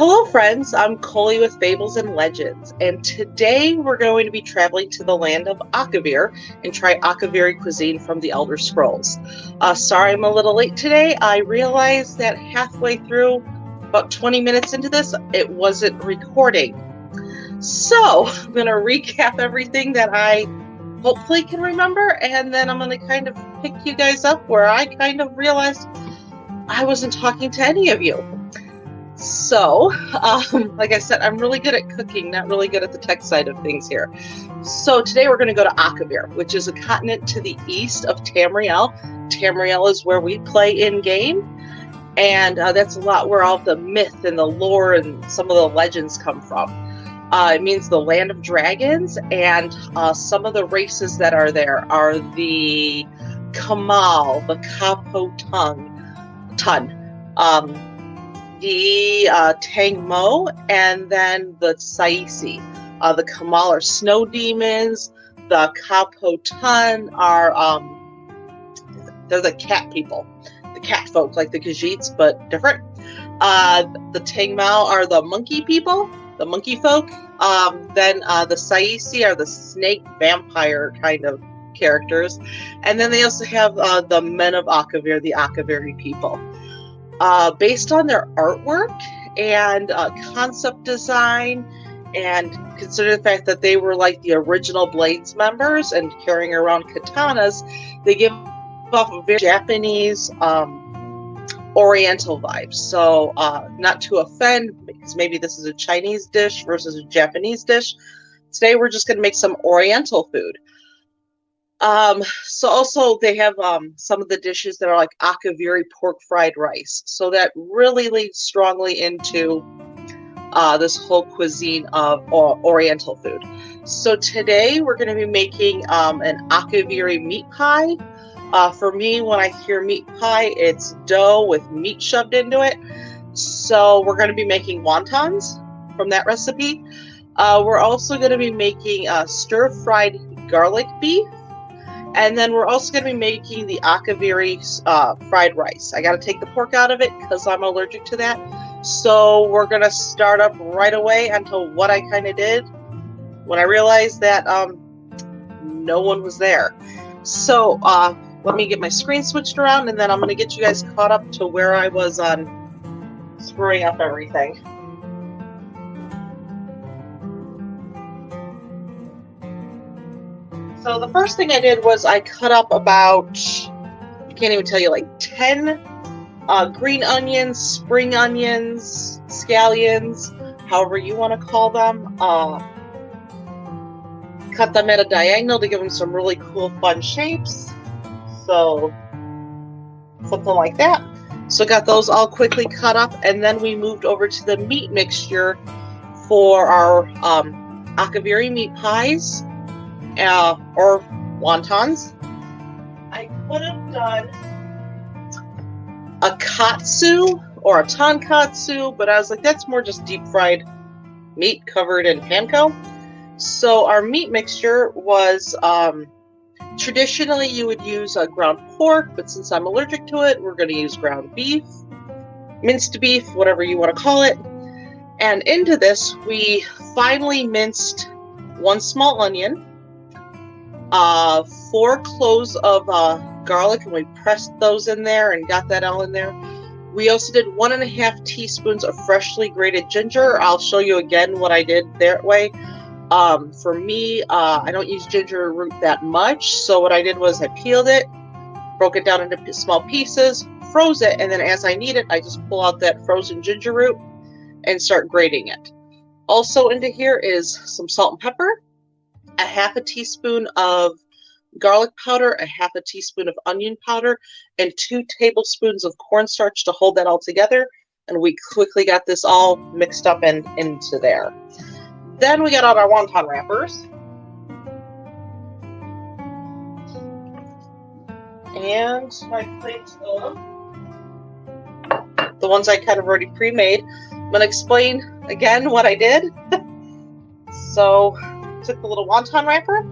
Hello friends, I'm Coley with Fables and Legends, and today we're going to be traveling to the land of Akavir and try Akaviri cuisine from the Elder Scrolls. Sorry I'm a little late today. I realized that halfway through, about 20 minutes into this, it wasn't recording. So I'm going to recap everything that I hopefully can remember, and then I'm going to kind of pick you guys up where I kind of realized I wasn't talking to any of you. So, like I said, I'm really good at cooking, not really good at the tech side of things here. So today we're going to go to Akavir, which is a continent to the east of Tamriel. Tamriel is where we play in-game, and that's a lot where all the myth and the lore and some of the legends come from. It means the land of dragons, and some of the races that are there are the Kamal, the Kapotun, the Tangmo, and then the Saisi. The Kamal are snow demons. The Kapotun are they're the cat people, the cat folk, like the Khajiits, but different. The Tangmo are the monkey people, the monkey folk. Then the Saisi are the snake vampire kind of characters, and then they also have the men of Akavir, the Akaviri people. Based on their artwork and concept design, and consider the fact that they were like the original Blades members and carrying around katanas, they give off a very Japanese Oriental vibes. So not to offend, because maybe this is a Chinese dish versus a Japanese dish. Today we're just going to make some Oriental food. So also they have some of the dishes that are like Akaviri pork fried rice. So that really leads strongly into this whole cuisine of Oriental food. So today we're going to be making an Akaviri meat pie. For me, when I hear meat pie, it's dough with meat shoved into it. So we're going to be making wontons from that recipe. We're also going to be making stir-fried garlic beef. And then we're also going to be making the Akaviri fried rice. I got to take the pork out of it because I'm allergic to that. So we're going to start up right away until what I kind of did when I realized that no one was there. So let me get my screen switched around, and then I'm going to get you guys caught up to where I was on screwing up everything. So the first thing I did was I cut up about, I can't even tell you, like 10 green onions, spring onions, scallions, however you want to call them. Cut them at a diagonal to give them some really cool, fun shapes. So something like that. So got those all quickly cut up, and then we moved over to the meat mixture for our Akaviri meat pies. Or wontons. I could have done a katsu or a tonkatsu, but I was like, that's more just deep fried meat covered in panko. So our meat mixture was traditionally you would use ground pork, but since I'm allergic to it, we're going to use ground beef, minced beef, whatever you want to call it. And into this, we finely minced 1 small onion, 4 cloves of garlic, and we pressed those in there and got that all in there. We also did 1.5 teaspoons of freshly grated ginger. I'll show you again what I did that way. For me, I don't use ginger root that much, so what I did was I peeled it, broke it down into small pieces, froze it, and then as I need it, I just pull out that frozen ginger root and start grating it. Also into here is some salt and pepper, 1/2 teaspoon of garlic powder, 1/2 teaspoon of onion powder, and 2 tablespoons of cornstarch to hold that all together. And we quickly got this all mixed up and into there. Then we got out our wonton wrappers. And my plate of the ones I kind of already pre-made. I'm going to explain again what I did. So took the little wonton wrapper,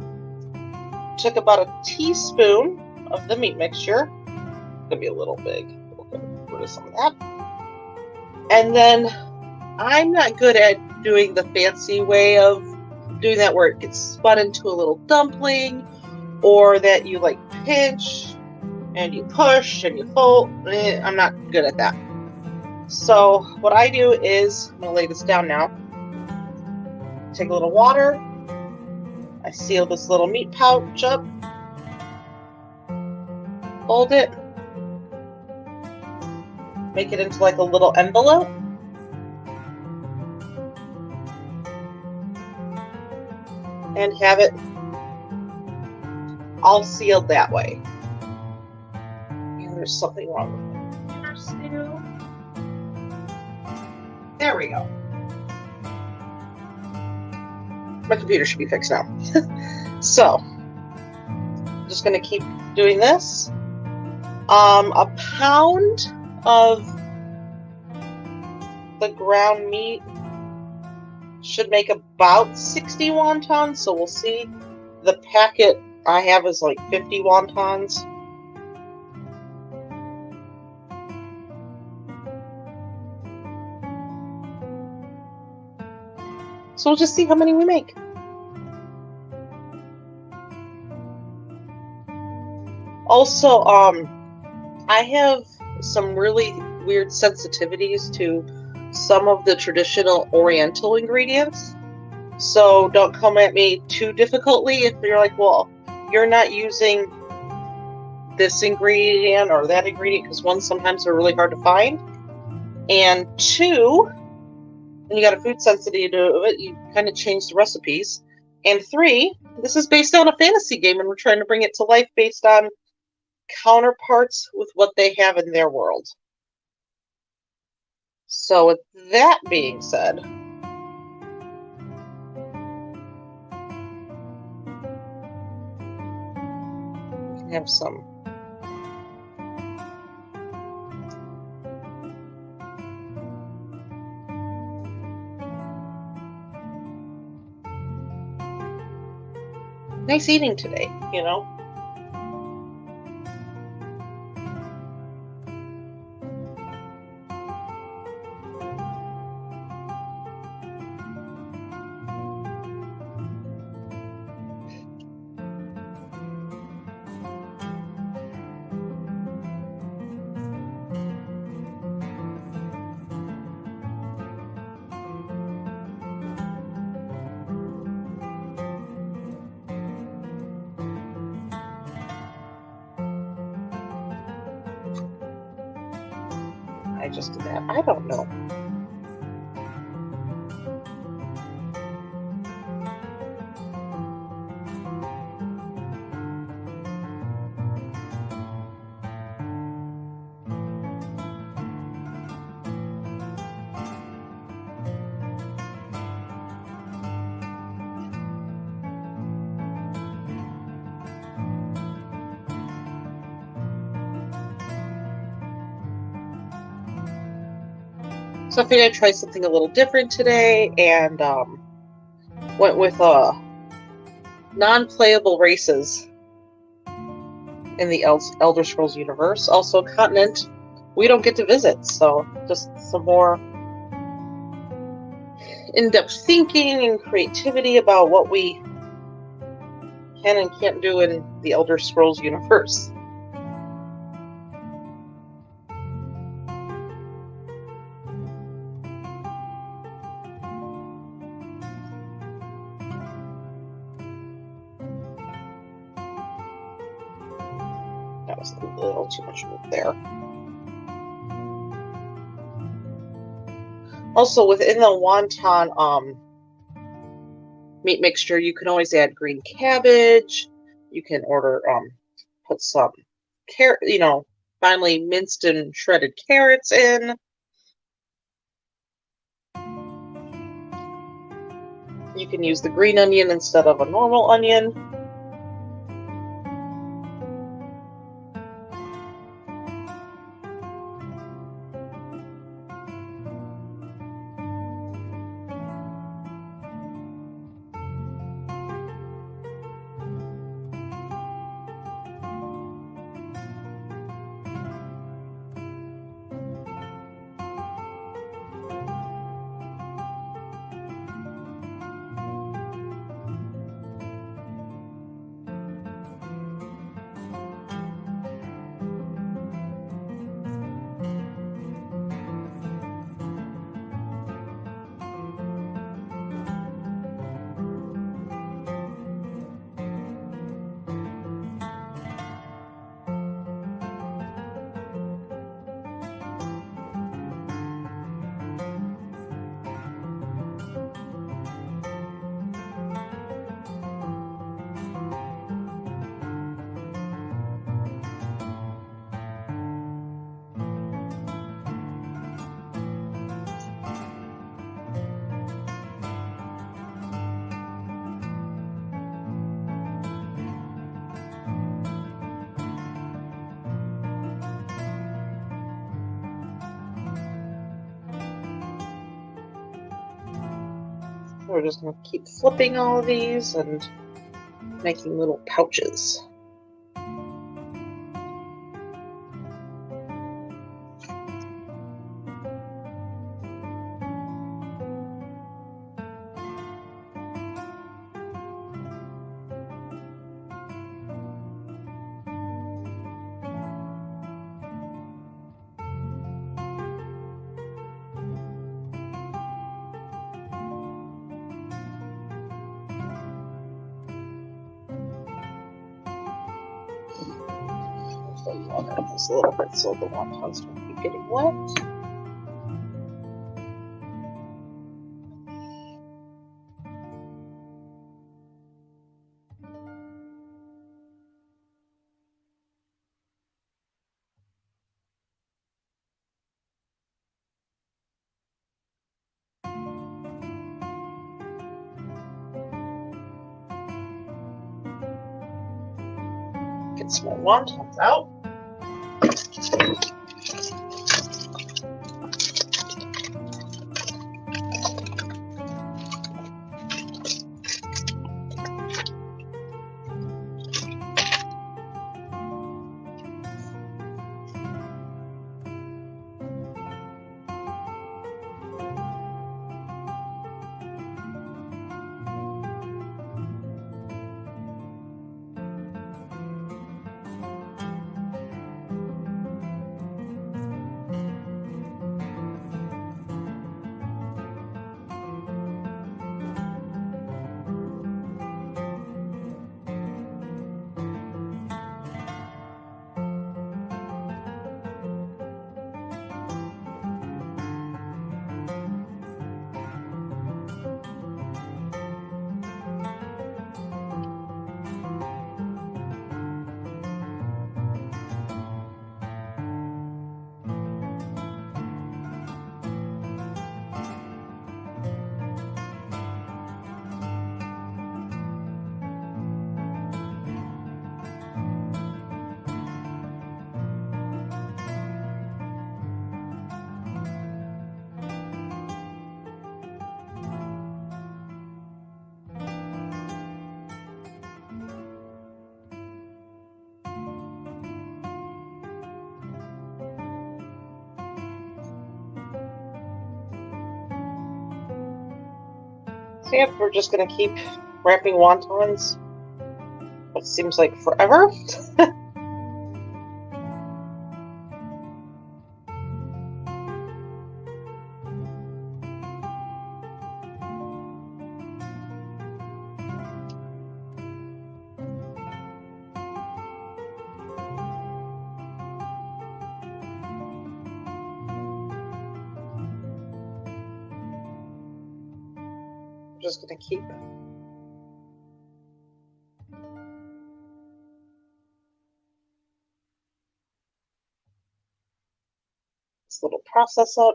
took about 1 teaspoon of the meat mixture. It's gonna be a little big. We'll get rid of some of that. And then I'm not good at doing the fancy way of doing that where it gets spun into a little dumpling, or that you like pinch and you push and you fold. I'm not good at that. So what I do is, I'm going to lay this down now. Take a little water. I seal this little meat pouch up. Fold it. Make it into like a little envelope. And have it all sealed that way. And there's something wrong with it. There we go. My computer should be fixed now. So, I'm just going to keep doing this. A pound of the ground meat should make about 60 wontons, so we'll see. The packet I have is like 50 wontons. So we'll just see how many we make. Also, I have some really weird sensitivities to some of the traditional Oriental ingredients. So don't come at me too difficultly if you're like, well, you're not using this ingredient or that ingredient, because one, sometimes they're really hard to find. And two, when you got a food sensitivity to it, you kind of change the recipes. And three, this is based on a fantasy game, and we're trying to bring it to life based on counterparts with what they have in their world. So with that being said, we can have some nice eating today, you know. I just did that. I don't know. So I figured I'd try something a little different today, and went with non-playable races in the Elder Scrolls universe. Also, a continent we don't get to visit, so just some more in-depth thinking and creativity about what we can and can't do in the Elder Scrolls universe. That was a little too much meat there. Also, within the wonton meat mixture, you can always add green cabbage. You can order put some carrot, finely minced and shredded carrots in. You can use the green onion instead of a normal onion. We're just going to keep flipping all of these and making little pouches. Just a little bit so the wontons don't keep getting wet. Get some more wontons out. So yep, we're just going to keep wrapping wontons. What seems like forever. I'm just going to keep this little process up.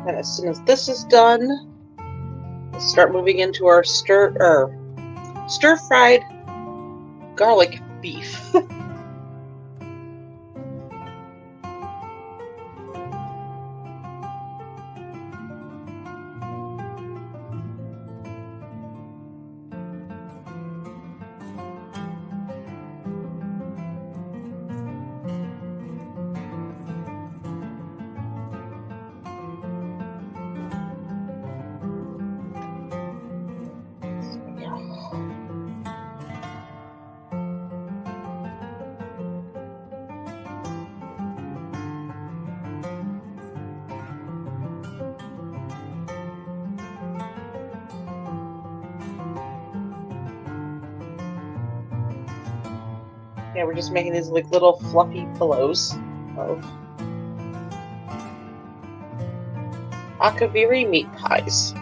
And as soon as this is done, we'll start moving into our stir-fried garlic beef. Yeah, we're just making these like little fluffy pillows of Akaviri Meat Pies.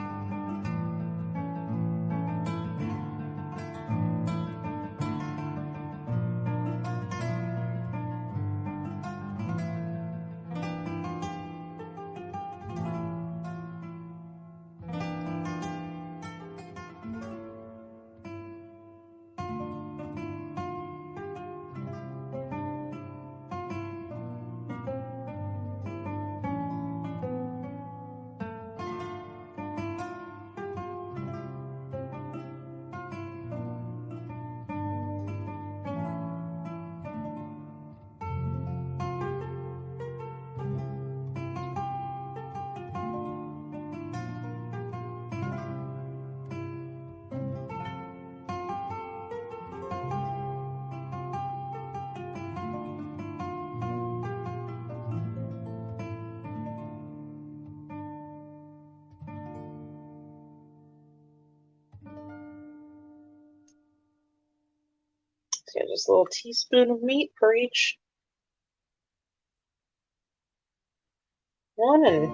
So yeah, just a little teaspoon of meat per each one, and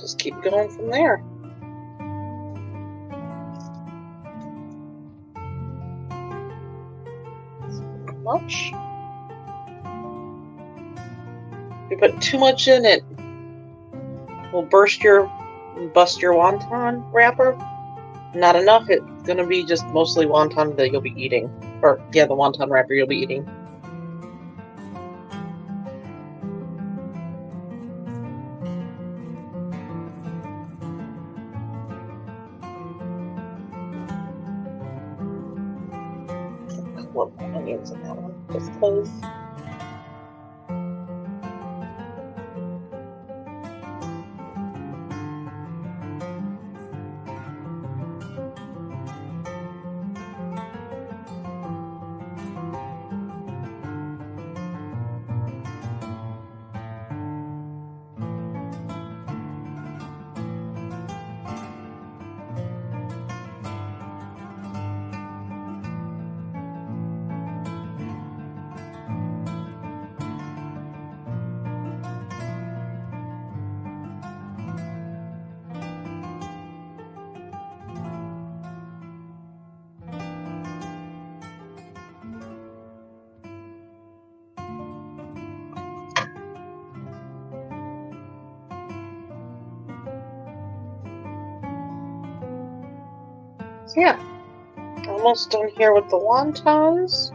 just keep going from there. Much. If you put too much in, it will bust your wonton wrapper. Not enough, it's gonna be just mostly wonton that you'll be eating. Or yeah, the wonton wrapper you'll be eating. A couple of onions in that one, just close. So yeah, almost done here with the wontons,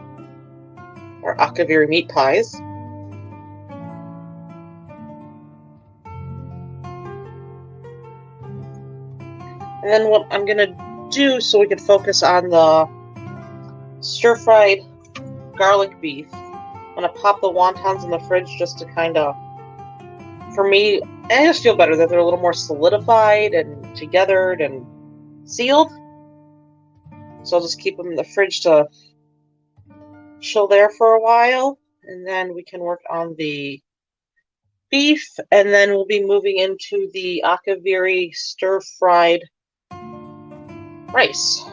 or Akaviri Meat Pies. And then what I'm going to do, so we can focus on the stir-fried garlic beef, I'm going to pop the wontons in the fridge just to kind of, for me, I just feel better that they're a little more solidified and togethered and sealed. So I'll just keep them in the fridge to chill there for a while, and then we can work on the beef, and then we'll be moving into the Akaviri stir-fried rice.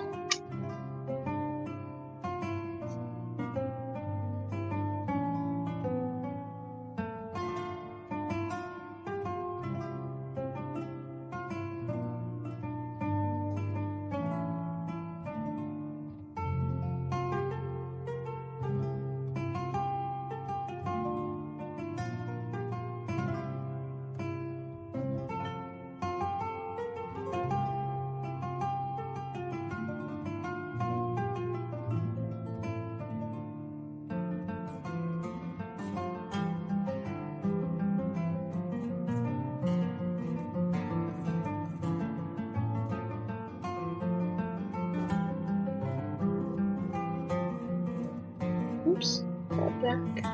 Oops, go back.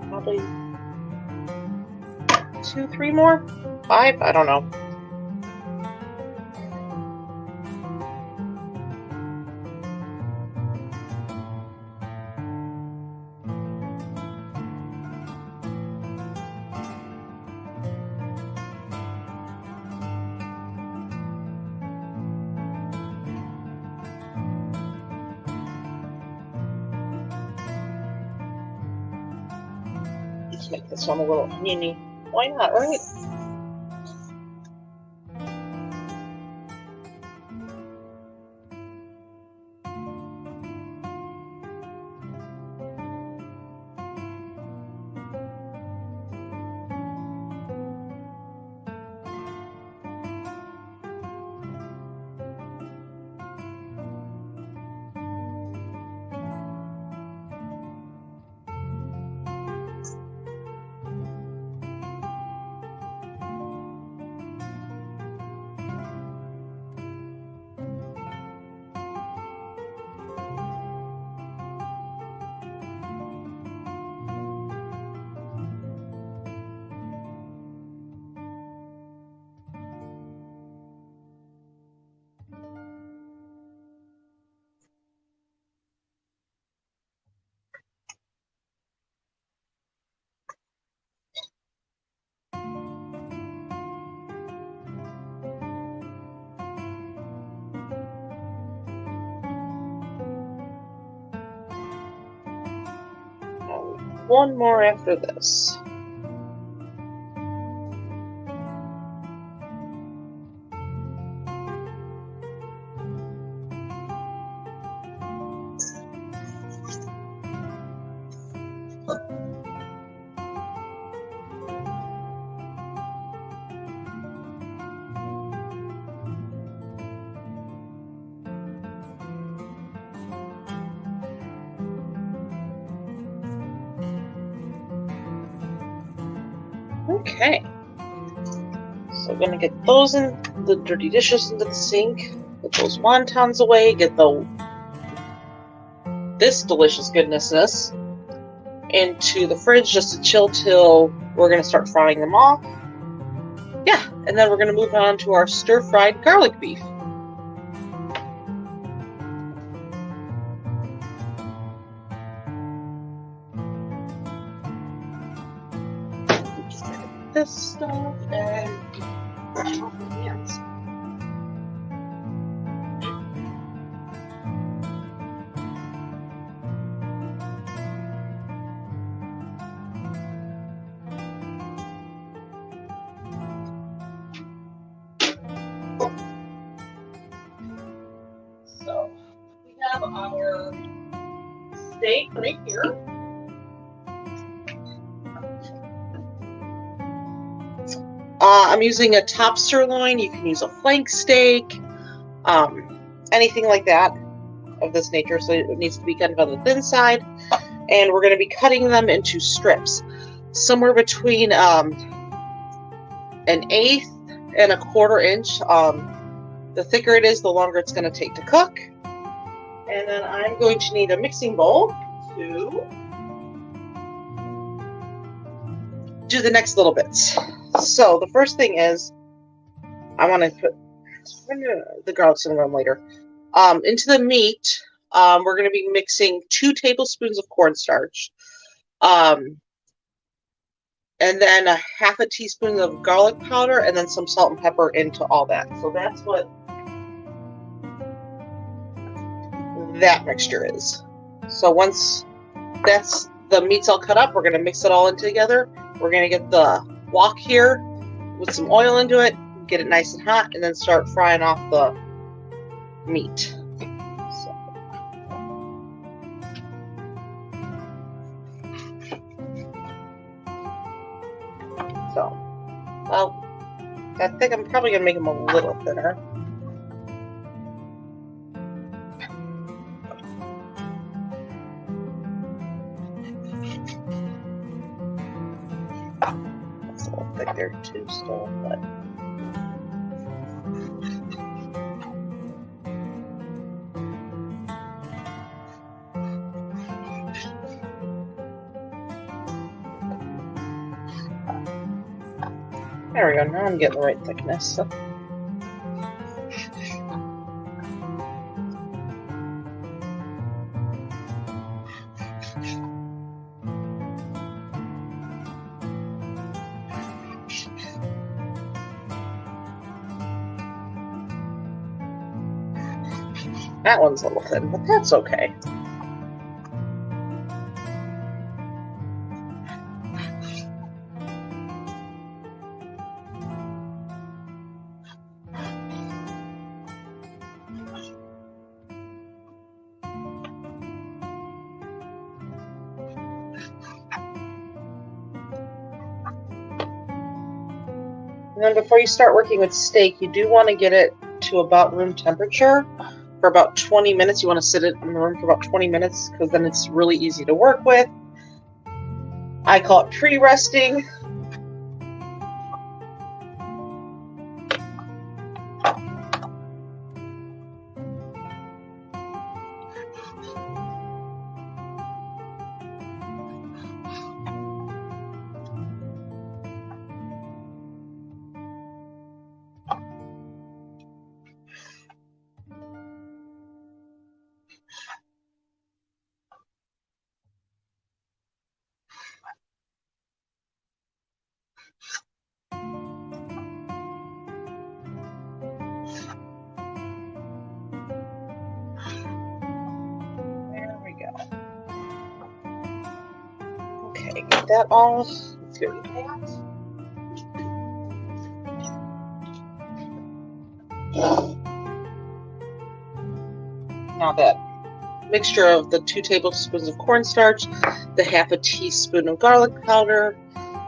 Probably 2, 3 more? 5? I don't know. Let's make this one a little oniony. Why not, right? one more after this. Okay, so we're going to get those in the dirty dishes into the sink, get those wontons away, get this delicious goodnessness into the fridge just to chill till we're going to start frying them off. Yeah, and then we're going to move on to our stir-fried garlic beef. This stuff and hands. So we have our steak right here. I'm using a top sirloin. You can use a flank steak, anything like that of this nature. So it needs to be kind of on the thin side. And we're going to be cutting them into strips, somewhere between an 1/8 and a 1/4 inch. The thicker it is, the longer it's going to take to cook. And then I'm going to need a mixing bowl to do the next little bits. So the first thing is, I want to put the garlic's going to run later. Into the meat, we're going to be mixing 2 tablespoons of cornstarch, and then a 1/2 teaspoon of garlic powder, and then some salt and pepper into all that. So that's what that mixture is. So once the meat's all cut up, we're going to mix it all in together. We're going to get the wok here with some oil into it, get it nice and hot, and then start frying off the meat. So, well, I think I'm probably going to make them a little thinner. That's a little thick there too still, but... There we go, now I'm getting the right thickness. So. That one's a little thin, but that's okay. And then before you start working with steak, you do want to get it to about room temperature for about 20 minutes. You want to sit it in the room for about 20 minutes because then it's really easy to work with. I call it pre-resting. get that off. Let's go eat that. Now that mixture of the 2 tablespoons of cornstarch, the half a teaspoon of garlic powder,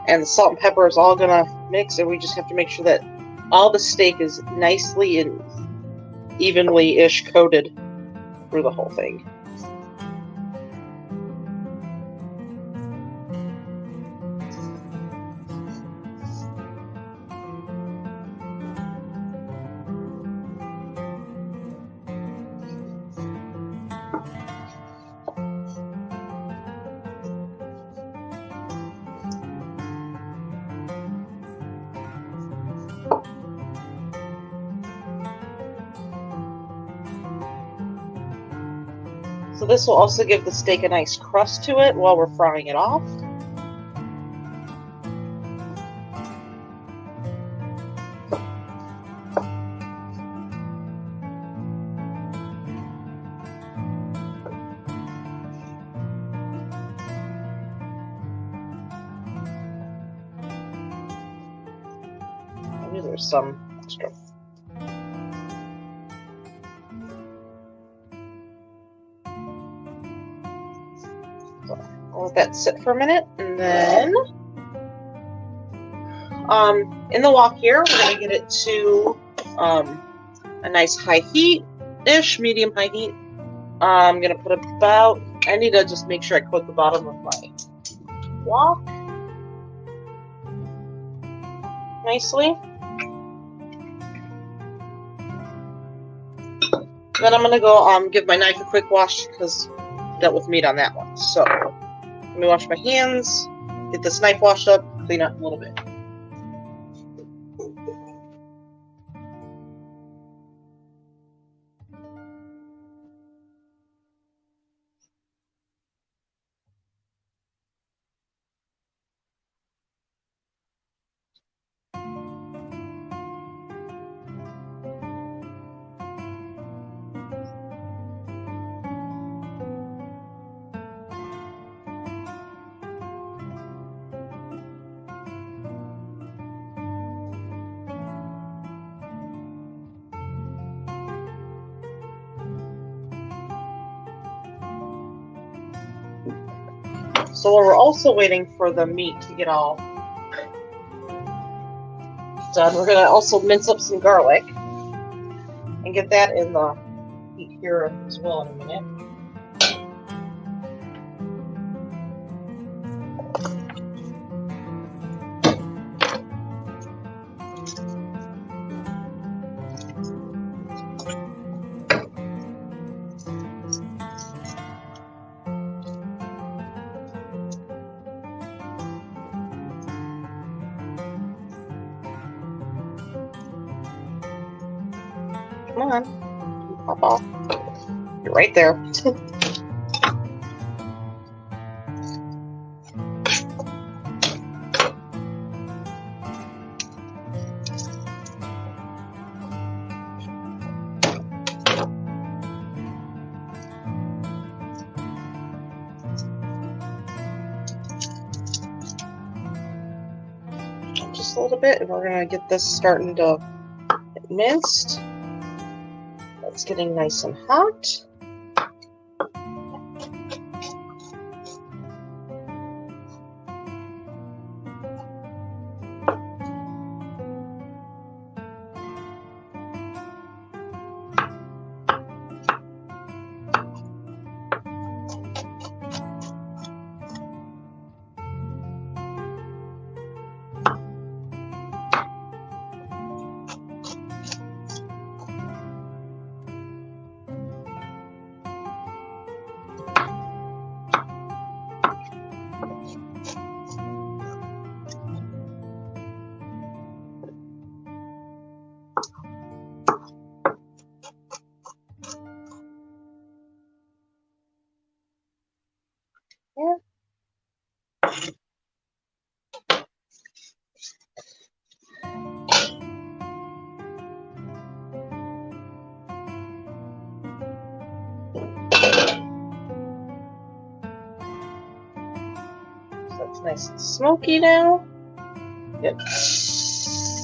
and the salt and pepper is all gonna mix, and we just have to make sure that all the steak is nicely and evenly-ish coated through the whole thing. So this will also give the steak a nice crust to it while we're frying it off. Maybe there's some extra. I'll let that sit for a minute, and then in the wok here, we're going to get it to a nice high heat-ish, medium-high heat. I'm going to put about, I need to just make sure I coat the bottom of my wok nicely. Then I'm going to go give my knife a quick wash because I dealt with meat on that one. So let me wash my hands, get this knife washed up, clean up a little bit. So while we're also waiting for the meat to get all done, we're going to also mince up some garlic and get that in the heat here as well in a minute. Come on, pop off. You're right there. Just a little bit, and we're gonna get this starting to get minced. It's getting nice and hot. nice and smoky now. Get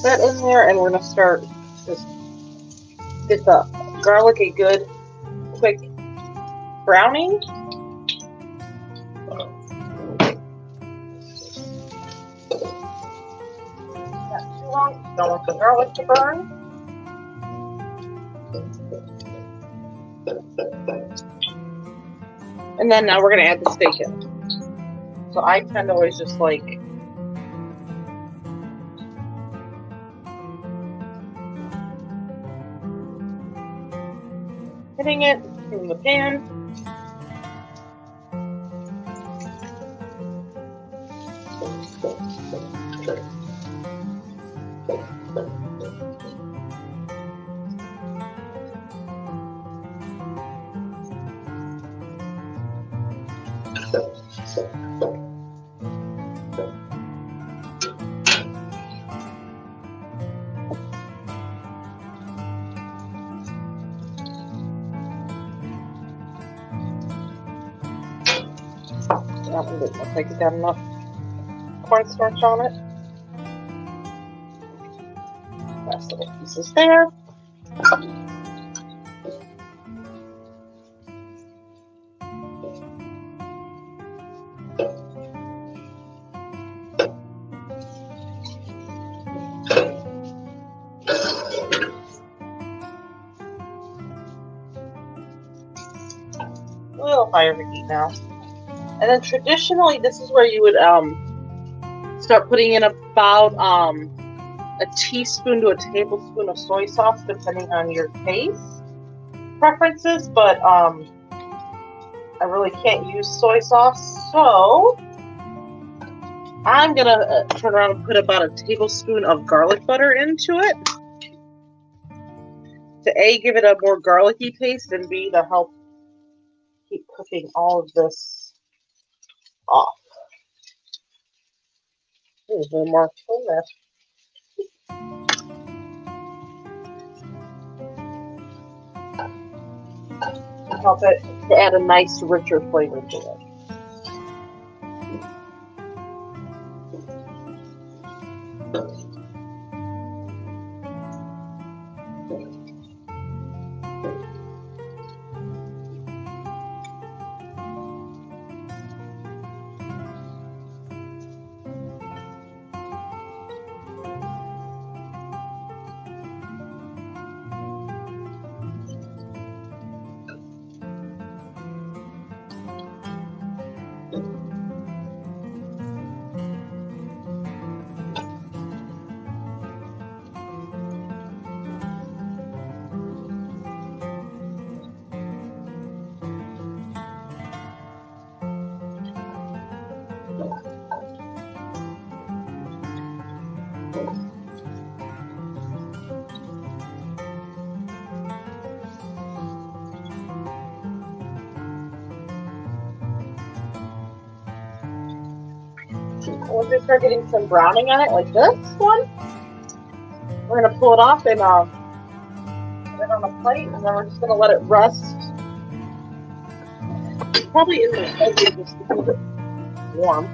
that in there, and we're going to start just get the garlic a good quick browning. Not too long, don't want the garlic to burn. And then now we're going to add the steak in. So I tend to always just like hitting it in the pan. That one didn't look like it got enough cornstarch on it. Last little pieces there. A little higher heat now. And then traditionally, this is where you would start putting in about a teaspoon to a tablespoon of soy sauce, depending on your taste preferences. But I really can't use soy sauce, so I'm gonna turn around and put about a tablespoon of garlic butter into it to A, give it a more garlicky taste, and B, to help keep cooking all of this off. Ooh, a little more in there. Help it to add a nice, richer flavor to it. Once we start getting some browning on it, like this one, we're going to pull it off and put it on a plate, and then we're just going to let it rest. Probably in the oven just to keep it warm.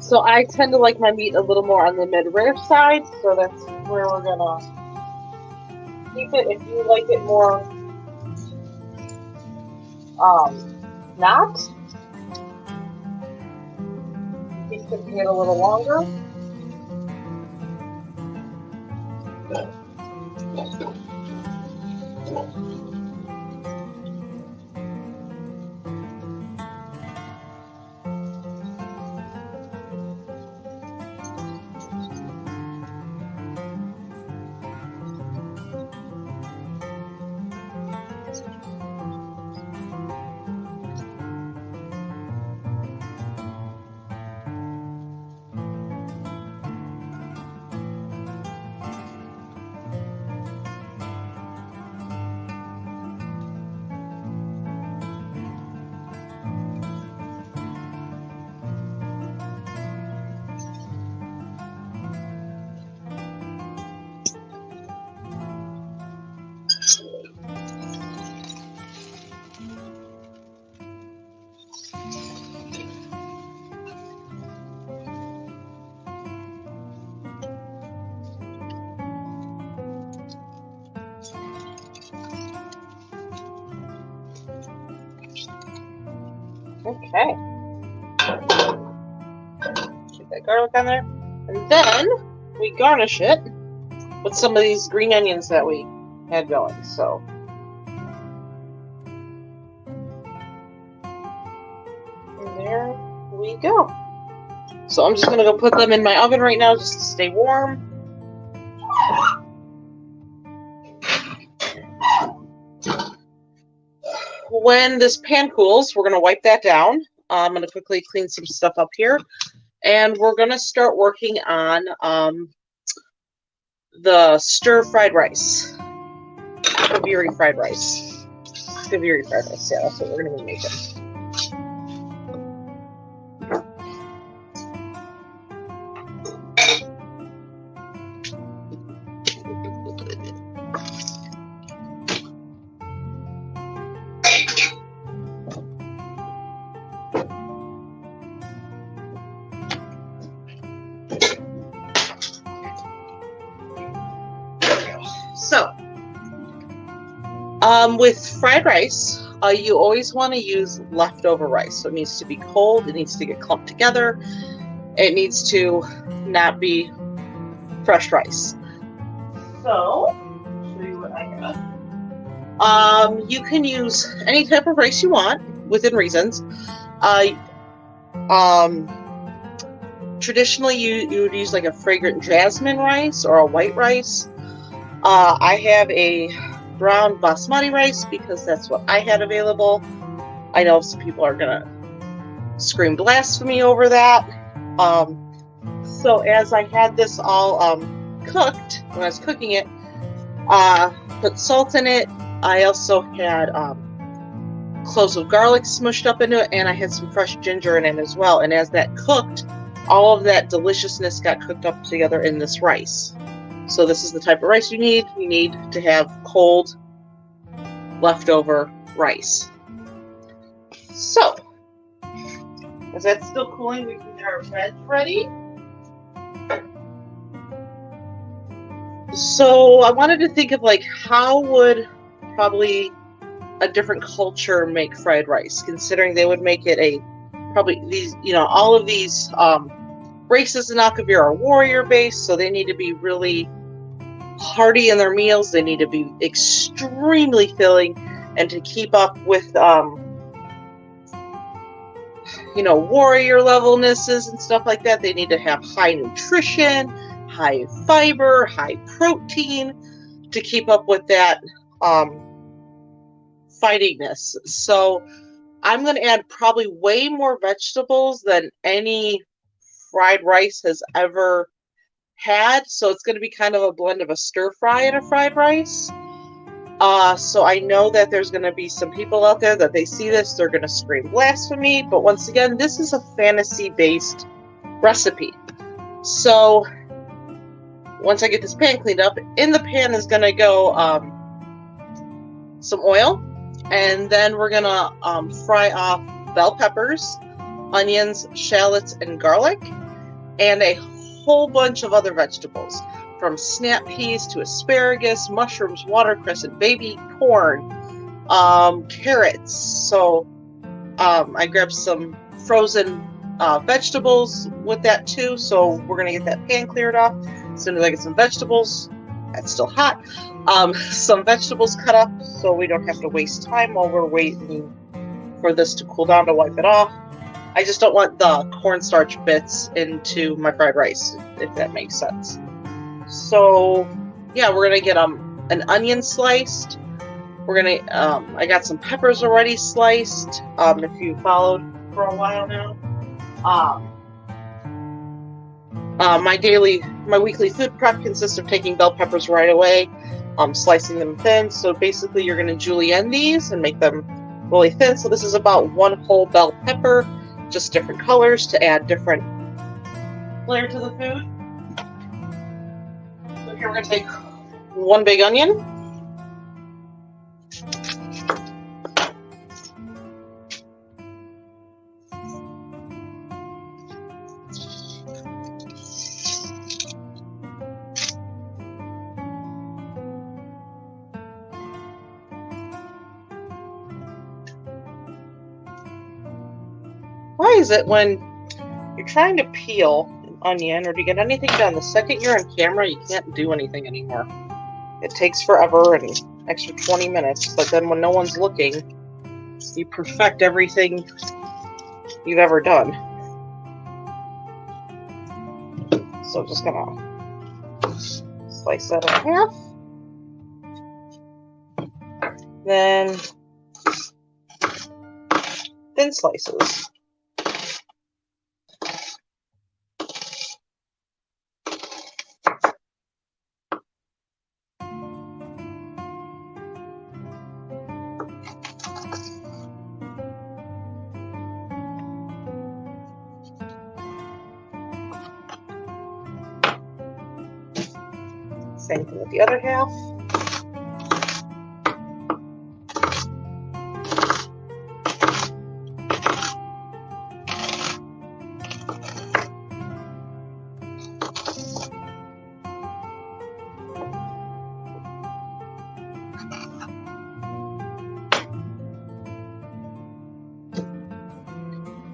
So I tend to like my meat a little more on the mid-rare side, so that's where we're gonna keep it. If you like it more not, keep cooking it a little longer. Okay. Keep that garlic on there. And then we garnish it with some of these green onions that we had going. So and there we go. So I'm just going to go put them in my oven right now just to stay warm. When this pan cools, we're going to wipe that down. I'm going to quickly clean some stuff up here. And we're going to start working on the stir-fried rice. Akaviri Fried Rice. Akaviri Fried Rice, yeah, that's what we're going to be making. So, with fried rice, you always want to use leftover rice. So it needs to be cold, it needs to get clumped together, it needs to not be fresh rice. So, I'll show you what I have. You can use any type of rice you want, within reasons. Traditionally, you would use like a fragrant jasmine rice or a white rice. I have a brown basmati rice because that's what I had available. I know some people are gonna scream blasphemy over that. So as I had this all cooked, when I was cooking it, put salt in it. I also had cloves of garlic smushed up into it, and I had some fresh ginger in it as well. And as that cooked, all of that deliciousness got cooked up together in this rice. So this is the type of rice you need. You need to have cold, leftover rice. So, as that's still cooling, we can get our veg ready. So I wanted to think of like, how would probably a different culture make fried rice, considering they would make it probably these, all of these races in Akavir are warrior based, so they need to be really hearty in their meals. They need to be extremely filling, and to keep up with warrior levelnesses and stuff like that, they need to have high nutrition, high fiber, high protein to keep up with that fightingness. So I'm going to add probably way more vegetables than any fried rice has ever had. So it's going to be kind of a blend of a stir fry and a fried rice. So I know that there's going to be some people out there that they see this, they're going to scream blasphemy. But once again, this is a fantasy-based recipe. So once I get this pan cleaned up, in the pan is going to go some oil. And then we're going to fry off bell peppers, onions, shallots, and garlic. and a whole bunch of other vegetables, from snap peas to asparagus, mushrooms, watercress, and baby corn, carrots. So I grabbed some frozen vegetables with that too. So we're gonna get that pan cleared off as soon as I get some vegetables. That's still hot. Some vegetables cut up so we don't have to waste time while we're waiting for this to cool down to wipe it off. I just don't want the cornstarch bits into my fried rice, if that makes sense. So yeah, we're gonna get an onion sliced. We're gonna I got some peppers already sliced. If you followed for a while now. My weekly food prep consists of taking bell peppers right away, slicing them thin. So basically you're going to julienne these and make them really thin. So this is about one whole bell pepper, just different colors to add different flair to the food. So here we're going to take one big onion. Why is it when you're trying to peel an onion or to get anything done, the second you're on camera, you can't do anything anymore? It takes forever and extra 20 minutes, but then when no one's looking, you perfect everything you've ever done. So I'm just gonna slice that in half. Then thin slices. Same thing with the other half.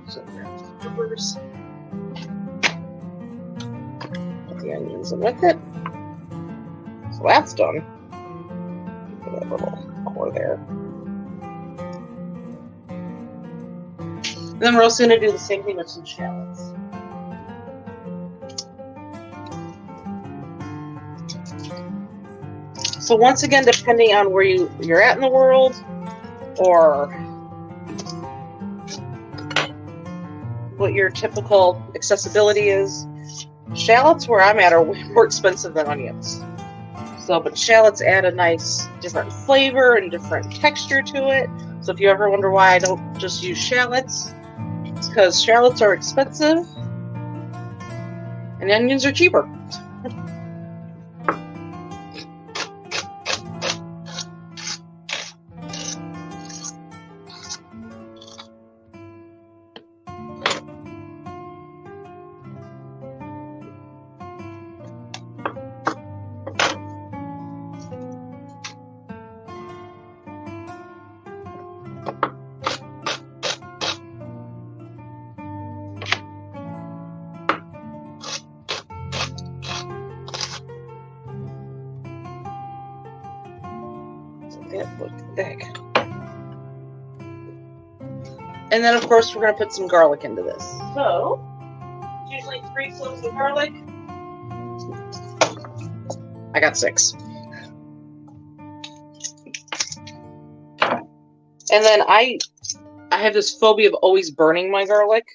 So the peppers, put the onions in with it. So that's done. Put that little core there. And then we're also going to do the same thing with some shallots. So once again, depending on where you're at in the world, or what your typical accessibility is, shallots where I'm at are way more expensive than onions. So, but shallots add a nice different flavor and different texture to it. So if you ever wonder why I don't just use shallots, it's because shallots are expensive and onions are cheaper. And then, of course, we're going to put some garlic into this. So, it's usually 3 cloves of garlic. I got 6. And then I have this phobia of always burning my garlic.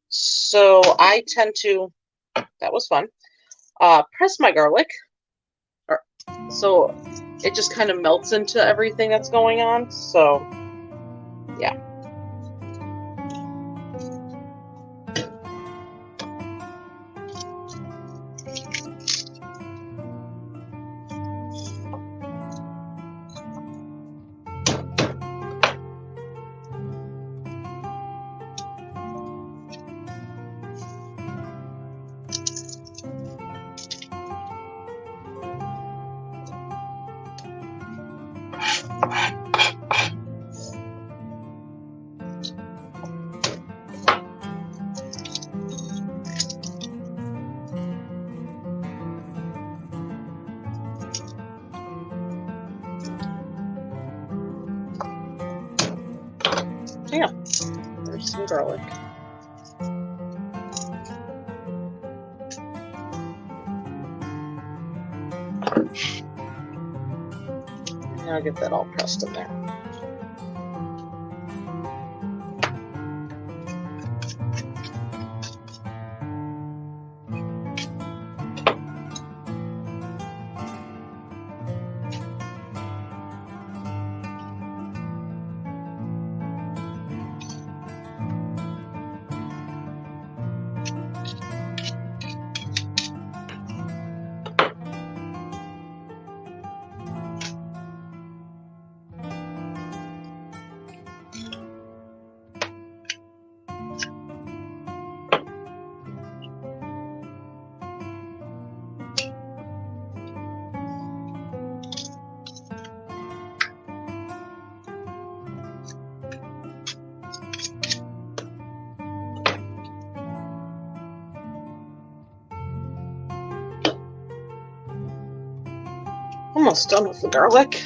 So I tend to, that was fun, press my garlic. So it just kind of melts into everything that's going on. So, yeah. Yeah, there's some garlic. And I'll get that all pressed in there. Almost done with the garlic.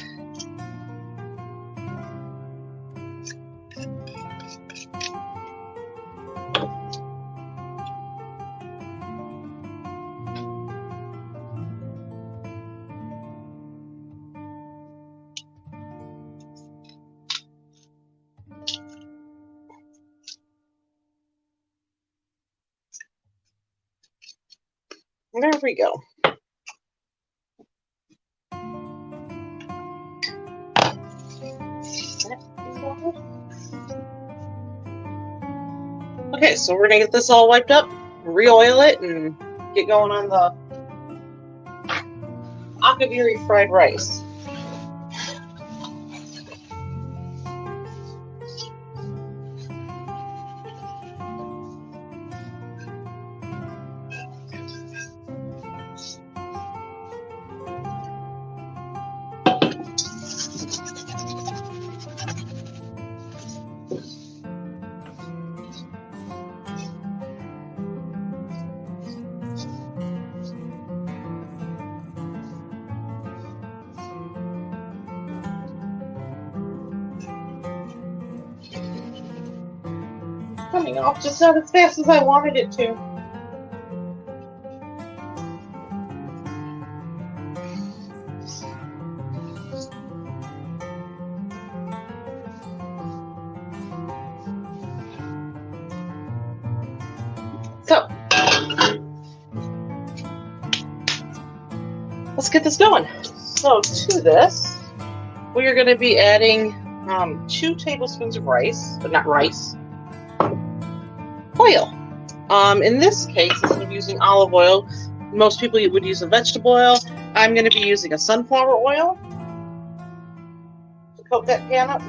There we go. Okay, so we're gonna get this all wiped up, re-oil it, and get going on the Akaviri Fried Rice. Coming off just not as fast as I wanted it to. So, let's get this going. So to this, we are going to be adding 2 tablespoons of rice, but not rice, oil. In this case, instead of using olive oil, most people would use a vegetable oil. I'm going to be using a sunflower oil to coat that pan up.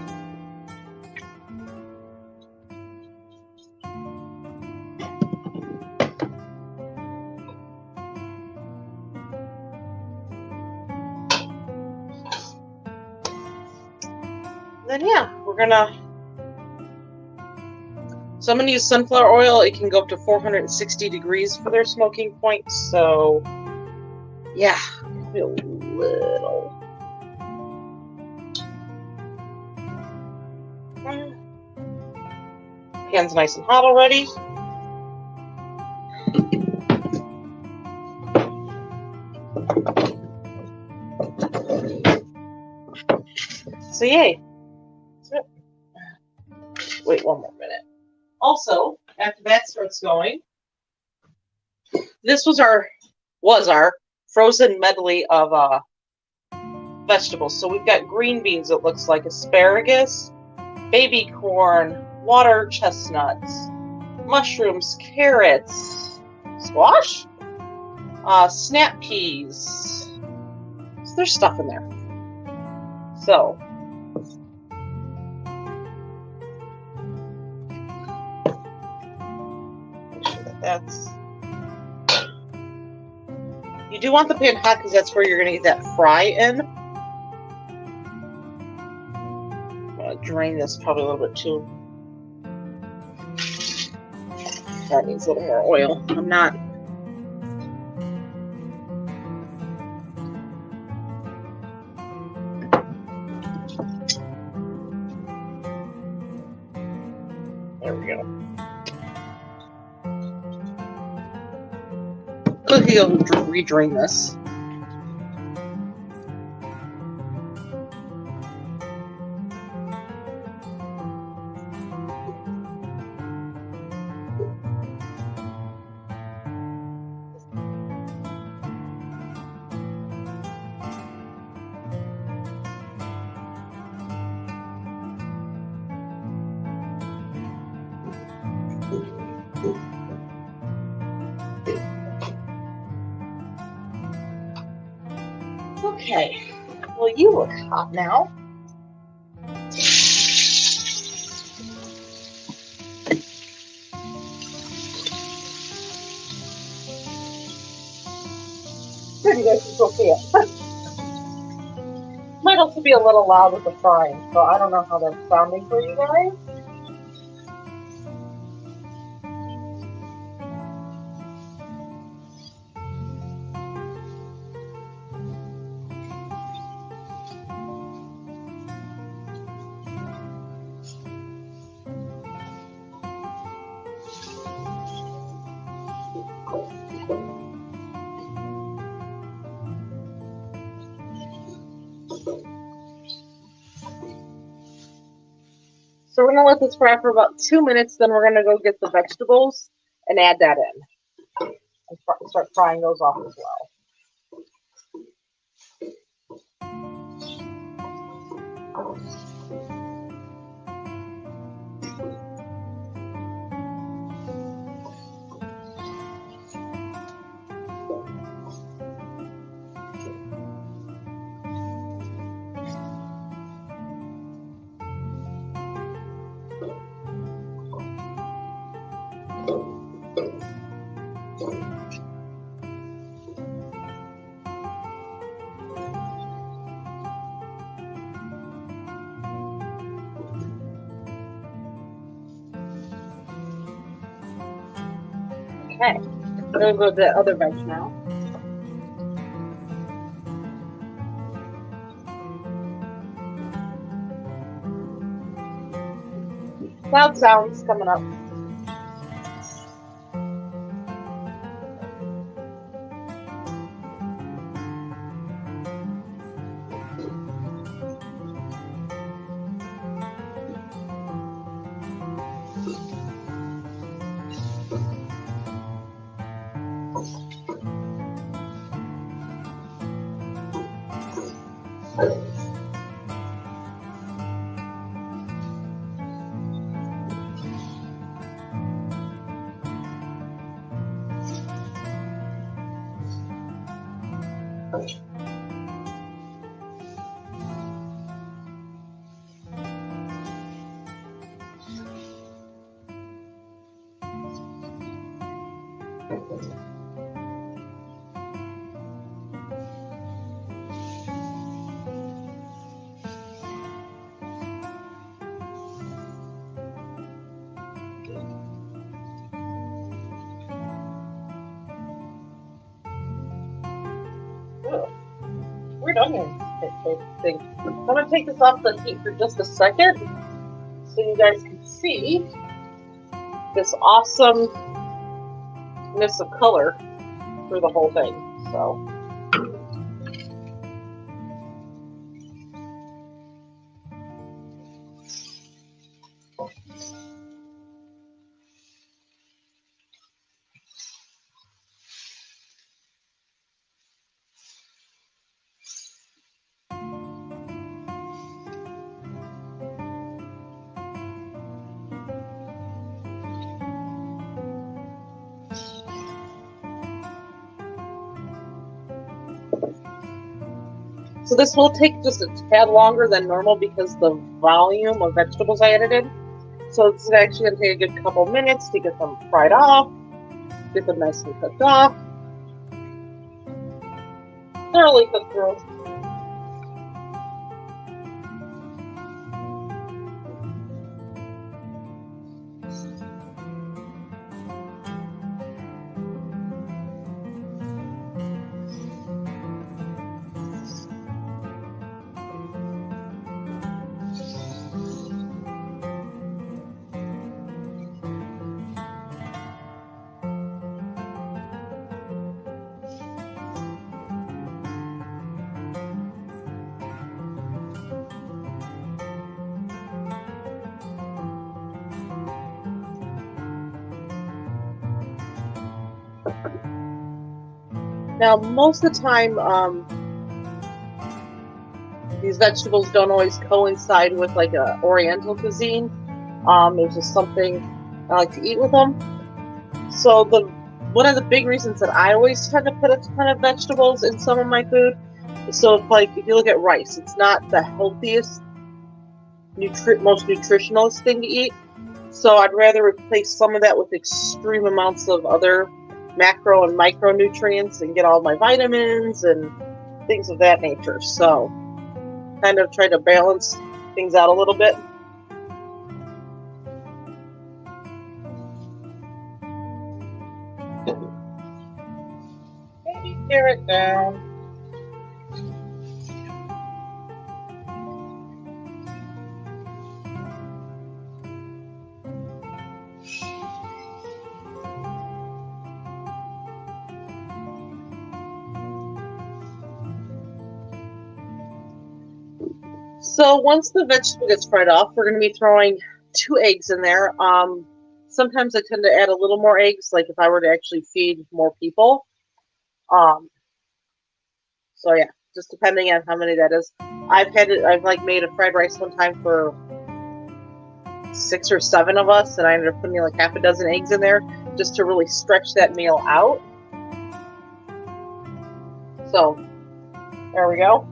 Then yeah, so I'm gonna use sunflower oil. It can go up to 460 degrees for their smoking point. So yeah, a little. Pan's nice and hot already. So yay. Wait one more minute. Also, after that starts going, this was our frozen medley of vegetables. So we've got green beans, it looks like, asparagus, baby corn, water chestnuts, mushrooms, carrots, squash, snap peas. So there's stuff in there. So you do want the pan hot because that's where you're going to get that fry in. I'm going to drain this probably a little bit too. That needs a little more oil. I'm not. Quickly redrain this. Okay, well, you look hot now. You guys can still see it. Might also be a little loud with the frying, so I don't know how that's sounding for you guys. So we're going to let this fry for about 2 minutes, then we're going to go get the vegetables and add that in. And start frying those off as well. Okay, I'm going to go to the other veg now. Loud sounds coming up. We're done here, I think. I'm going to take this off the heat for just a second so you guys can see this awesomeness of color through the whole thing. So. So this will take just a tad longer than normal because the volume of vegetables I added in. So it's actually going to take a good couple minutes to get them fried off, get them nice and cooked off, thoroughly cooked through. Now, most of the time, these vegetables don't always coincide with like a Oriental cuisine. It's just something I like to eat with them. So one of the big reasons that I always tend to put a ton of vegetables in some of my food. So if you look at rice, it's not the healthiest, most nutritionalist thing to eat. So I'd rather replace some of that with extreme amounts of other macro and micronutrients and get all my vitamins and things of that nature. So kind of try to balance things out a little bit. Maybe tear it down. So once the vegetable gets fried off, we're going to be throwing 2 eggs in there. Sometimes I tend to add a little more eggs, like if I were to actually feed more people. So yeah, just depending on how many that is. I've like made a fried rice one time for 6 or 7 of us, and I ended up putting like half a dozen eggs in there just to really stretch that meal out. So there we go.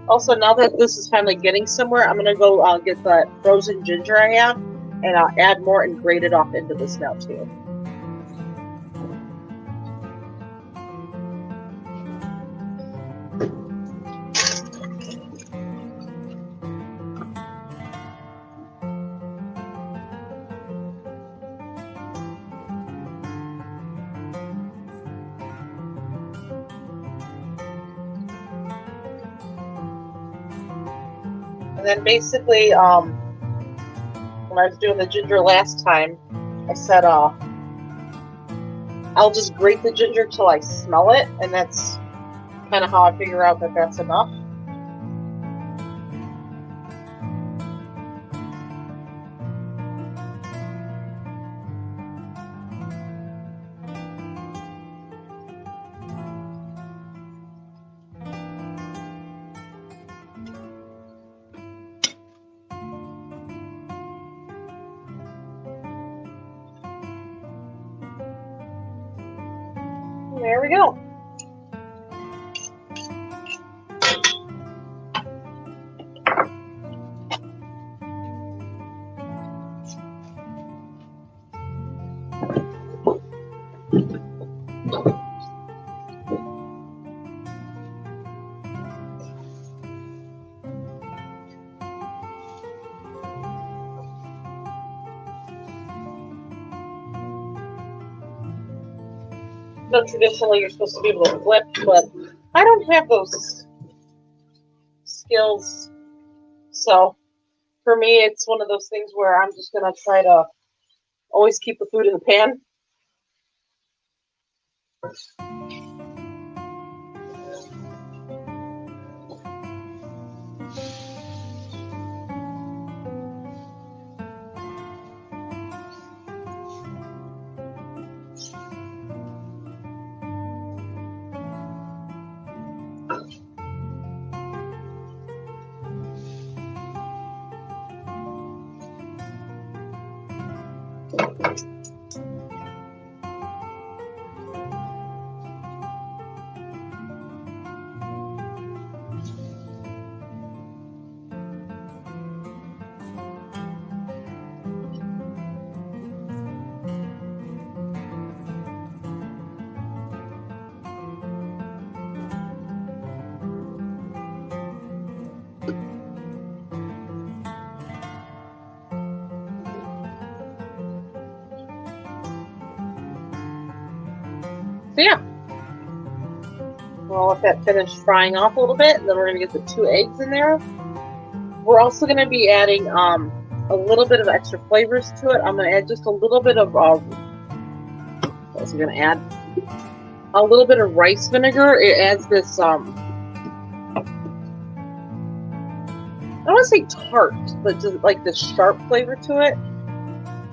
Also, now that this is finally getting somewhere, I'm going to go get the frozen ginger I have, and I'll add more and grate it off into this now, too. And then basically, when I was doing the ginger last time, I said, I'll just grate the ginger till I smell it, and that's kind of how I figure out that that's enough. There we go. So traditionally you're supposed to be able to flip, but I don't have those skills. So for me, it's one of those things where I'm just going to try to always keep the food in the pan. So yeah, we'll let that finish frying off a little bit, and then we're going to get the 2 eggs in there. We're also going to be adding a little bit of extra flavors to it, I'm going to add just a little bit of, what else am I going to add? A little bit of rice vinegar. It adds this, I don't want to say tart, but just like this sharp flavor to it.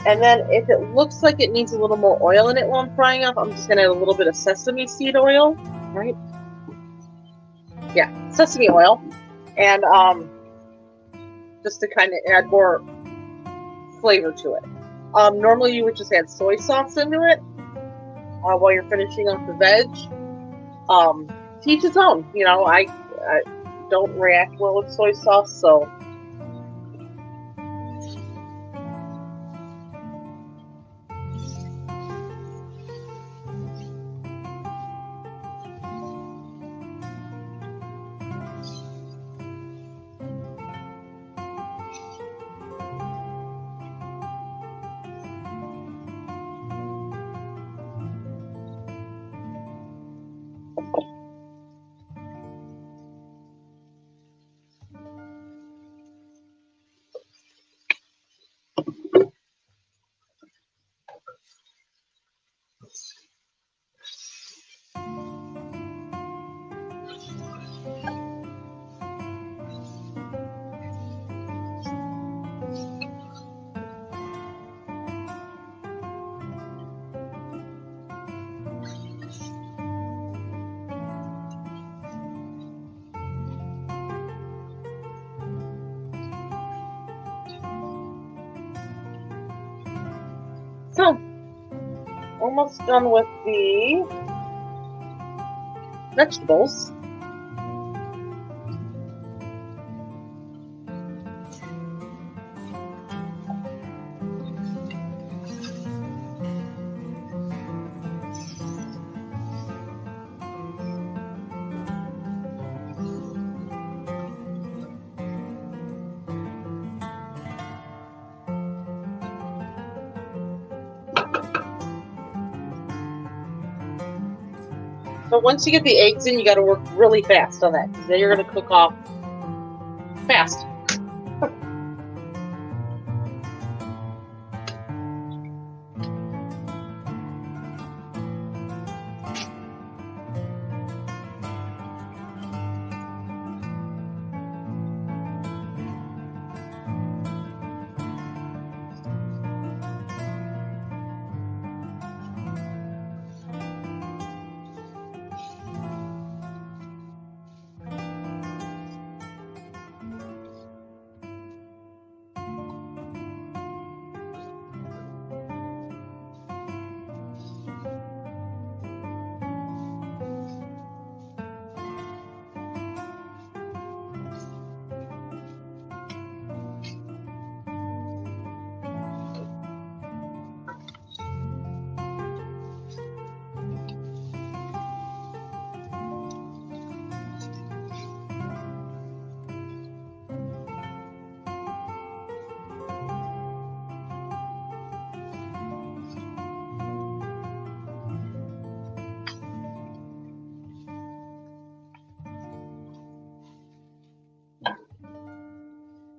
And then if it looks like it needs a little more oil in it while I'm frying up, I'm just going to add a little bit of sesame seed oil, right? Yeah, sesame oil. And just to kind of add more flavor to it. Normally you would just add soy sauce into it while you're finishing off the veg. To each his own. You know, I don't react well with soy sauce, so almost done with the vegetables. So once you get the eggs in, you got to work really fast on that, because then you're going to cook off fast.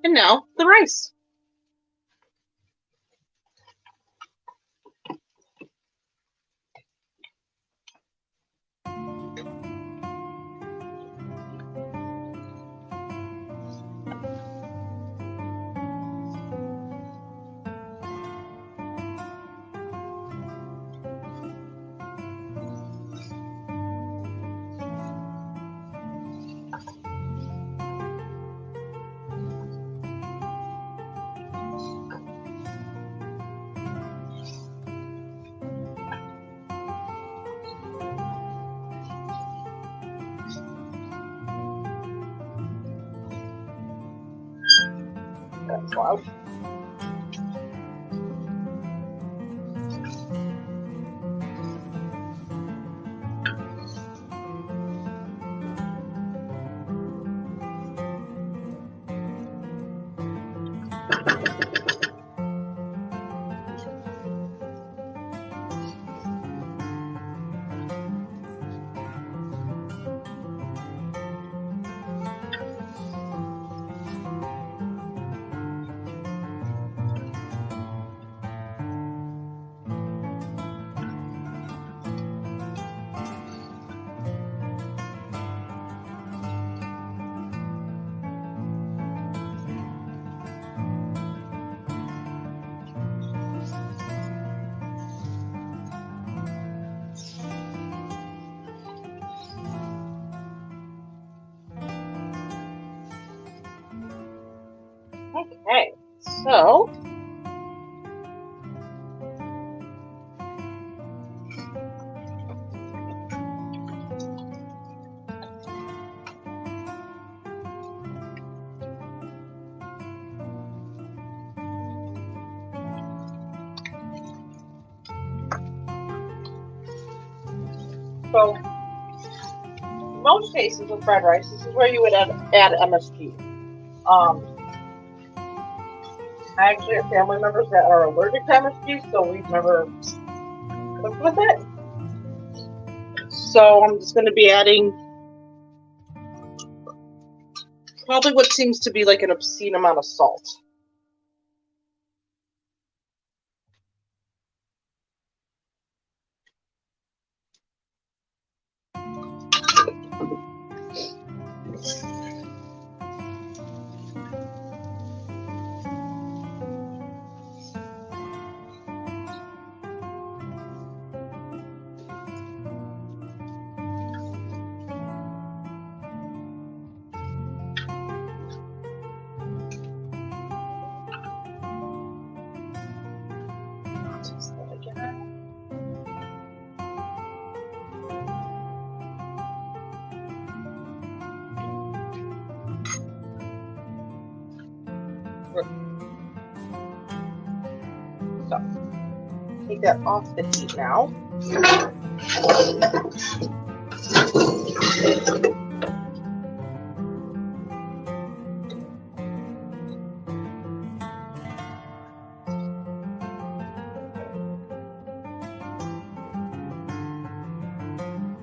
And now the rice. That's loud. Okay, so most cases with fried rice, this is where you would add MSG. I actually have family members that are allergic to MSG, so we've never cooked with it. So I'm just going to be adding probably what seems to be like an obscene amount of salt. So, take that off the heat now.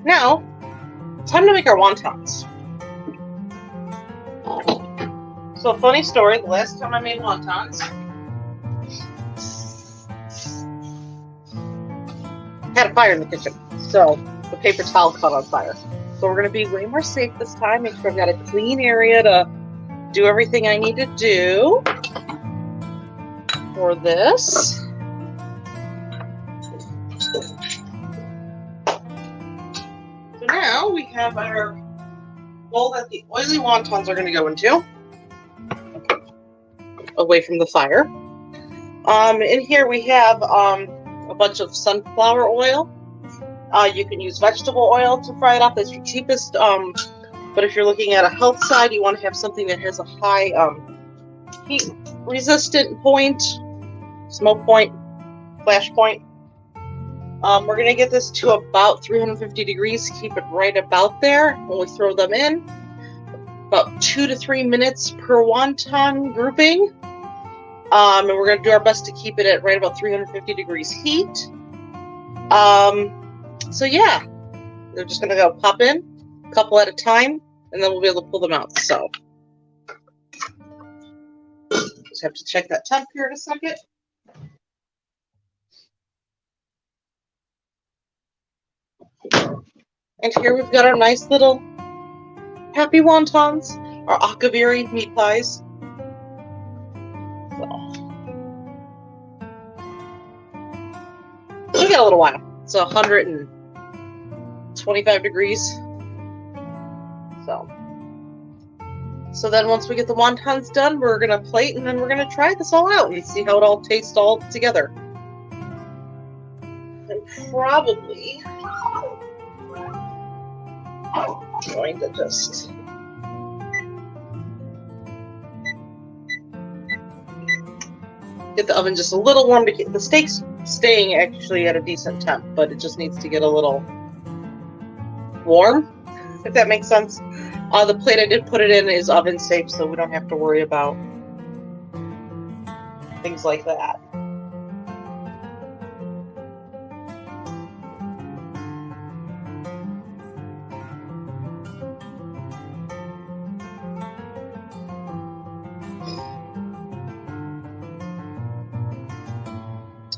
Now, time to make our wontons. So, funny story, the last time I made wontons, I had a fire in the kitchen, so the paper towel caught on fire. So we're going to be way more safe this time, make sure I've got a clean area to do everything I need to do for this. So now we have our bowl that the oily wontons are going to go into, away from the fire. In here we have a bunch of sunflower oil. You can use vegetable oil to fry it up. That's your cheapest. But if you're looking at a health side, you want to have something that has a high heat resistant point, smoke point, flash point. We're going to get this to about 350 degrees. Keep it right about there when we throw them in. About 2 to 3 minutes per wonton grouping. And we're going to do our best to keep it at right about 350 degrees heat. So yeah, they're just going to go pop in a couple at a time, and then we'll be able to pull them out. So just have to check that temp here in a second. And here we've got our nice little happy wontons, our Akaviri meat pies. So we got a little while. It's 125 degrees. So then once we get the wontons done, we're gonna plate and then we're gonna try this all out and see how it all tastes all together. And probably going to just get the oven just a little warm to get the steaks staying actually at a decent temp, but it just needs to get a little warm, if that makes sense. The plate I did put it in is oven safe, so we don't have to worry about things like that.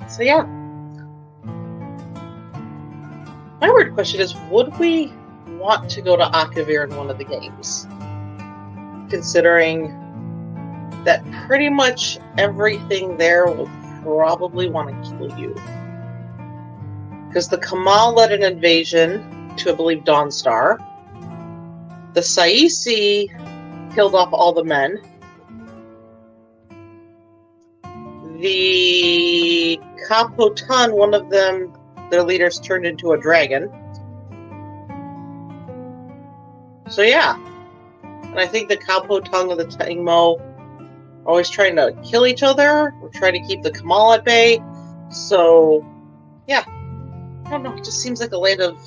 So yeah, my weird question is, would we want to go to Akavir in one of the games? Considering that pretty much everything there will probably want to kill you. Because the Kamal led an invasion to, I believe, Dawnstar. The Saisi killed off all the men. The Kapotan, one of them, their leaders turned into a dragon. So yeah. And I think the Kapotan and the Tangmo are always trying to kill each other. Or trying to keep the Kamal at bay. So, yeah. I don't know, it just seems like a land of...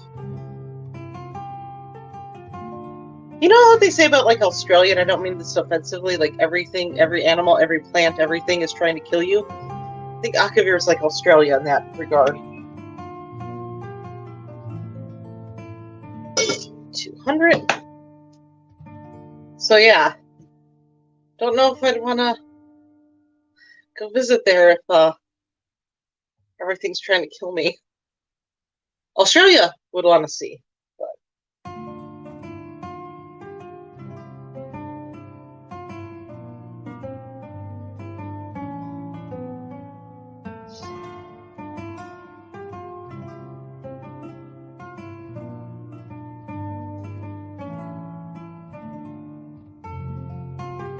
You know what they say about, like, Australia, and I don't mean this offensively, like, everything, every animal, every plant, everything is trying to kill you? I think Akavir is like Australia in that regard. 200. So, yeah. Don't know if I'd want to go visit there if everything's trying to kill me. Australia would want to see.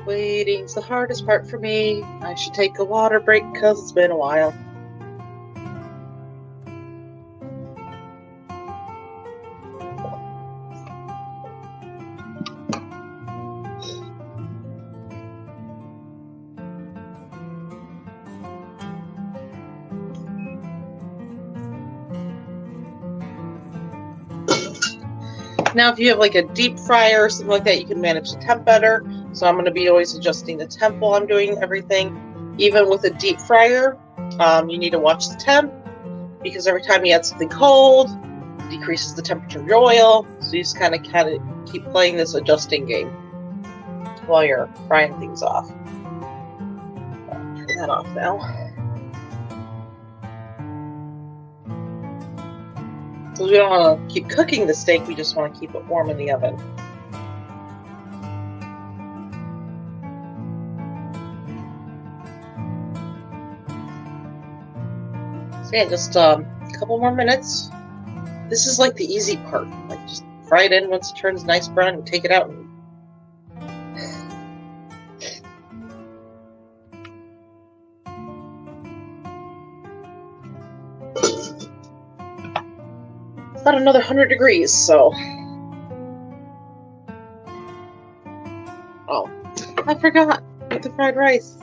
Waiting's the hardest part for me. I should take a water break because it's been a while. Now, if you have like a deep fryer or something like that, you can manage the temp better. So I'm going to be always adjusting the temp while I'm doing everything. Even with a deep fryer, you need to watch the temp because every time you add something cold, it decreases the temperature of your oil. So you just kind of keep playing this adjusting game while you're frying things off. Turn that off now. Because we don't want to keep cooking the steak, we just want to keep it warm in the oven. So yeah, just a couple more minutes. This is like the easy part. Like just fry it in once it turns nice brown and take it out. About another 100 degrees, so. Oh, I forgot with the fried rice.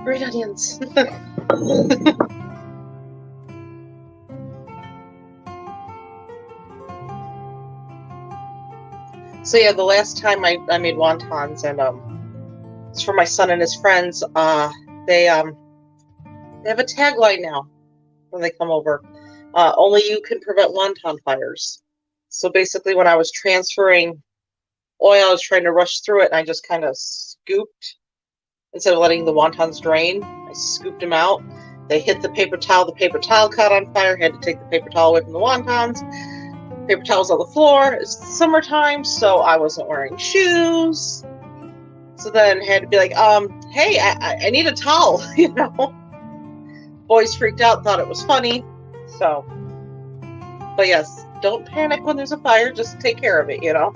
Great onions. So yeah, the last time I made wontons, and it's for my son and his friends. They have a tagline now when they come over. Only you can prevent wonton fires. So basically, when I was transferring oil, I was trying to rush through it, and I just kind of scooped instead of letting the wontons drain. I scooped them out. They hit the paper towel. The paper towel caught on fire. I had to take the paper towel away from the wontons. Paper towels on the floor. It's summertime, so I wasn't wearing shoes. So then I had to be like, hey, I need a towel, you know. Boys freaked out, thought it was funny. So, but yes, don't panic when there's a fire. Just take care of it, you know.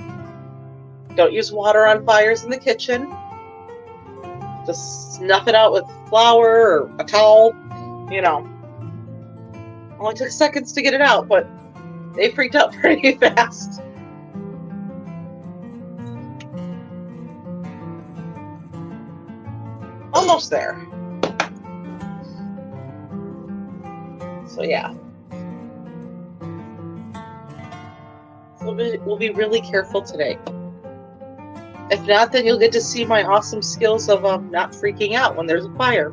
Don't use water on fires in the kitchen. Just snuff it out with flour or a towel, you know. Only took seconds to get it out, but they freaked out pretty fast. Almost there. So yeah. So we'll be really careful today. If not, then you'll get to see my awesome skills of not freaking out when there's a fire.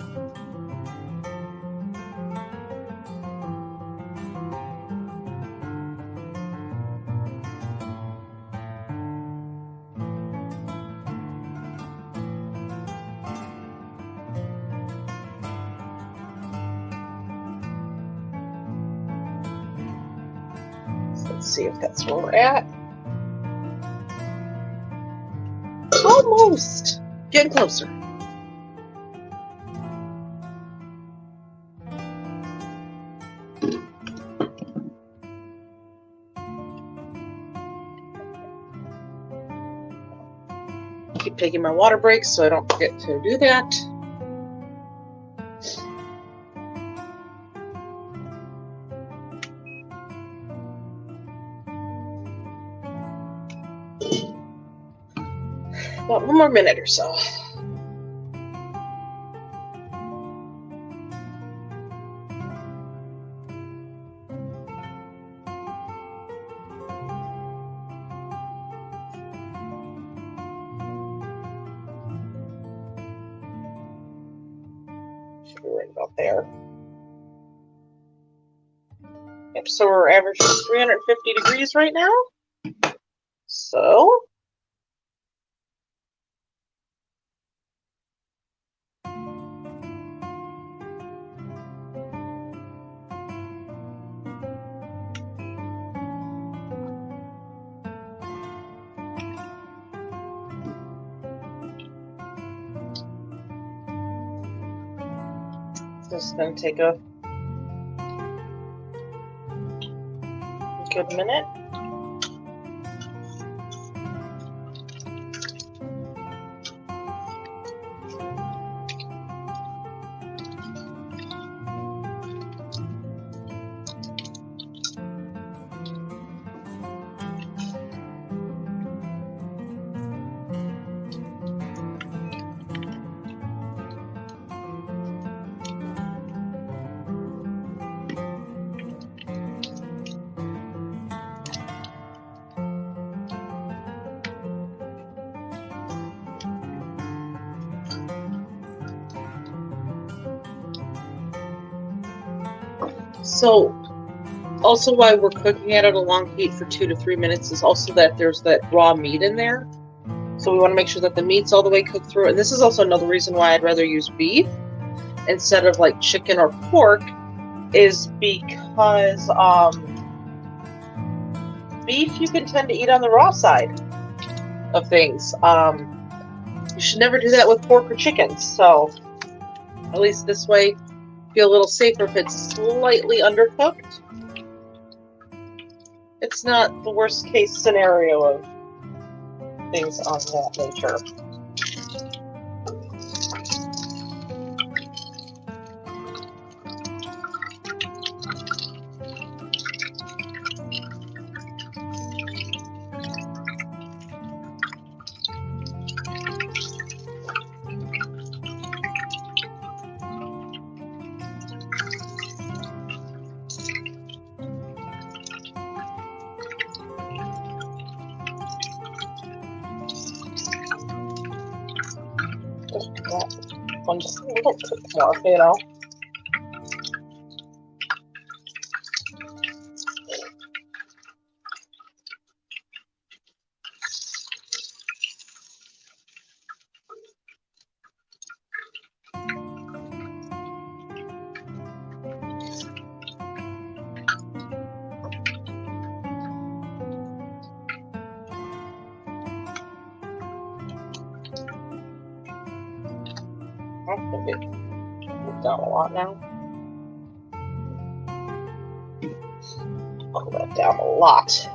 Let's see if that's where we're at. Almost! Getting closer. Keep taking my water breaks so I don't forget to do that. About 1 more minute or so. Should be right about there. Yep, so we're averaging 350 degrees right now. So just going to take a good minute. So also why we're cooking it at a long heat for 2 to 3 minutes is also that there's that raw meat in there. So we want to make sure that the meat's all the way cooked through. And this is also another reason why I'd rather use beef instead of like chicken or pork, is because beef you can tend to eat on the raw side of things. You should never do that with pork or chicken. So at least this way, feel a little safer if it's slightly undercooked. It's not the worst case scenario of things on that nature. One just a little bit more, you know. I think it moved down a lot now. Pull that down a lot.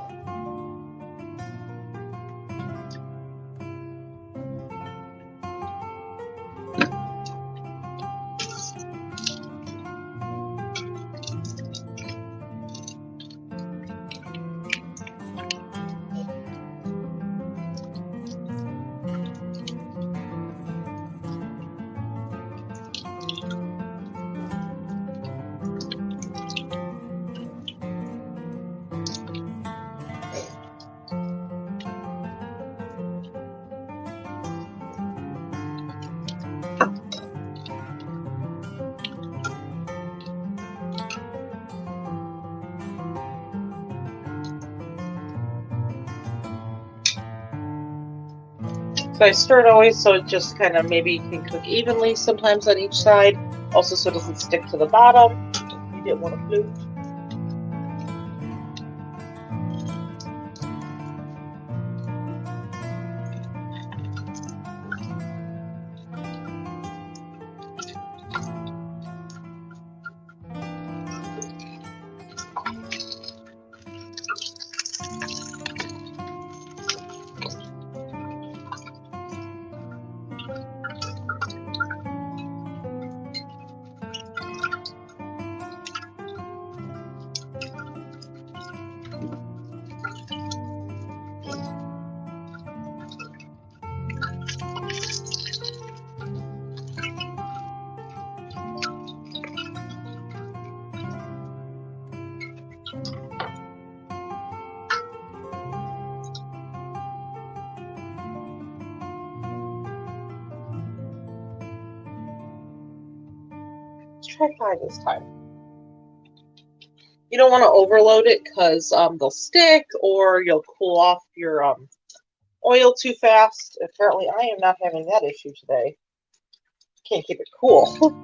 So I stir it always so it just kind of maybe can cook evenly sometimes on each side. Also so it doesn't stick to the bottom. You didn't want to flute. try 5 this time. You don't want to overload it because they'll stick or you'll cool off your oil too fast. Apparently, I am not having that issue today. Can't keep it cool.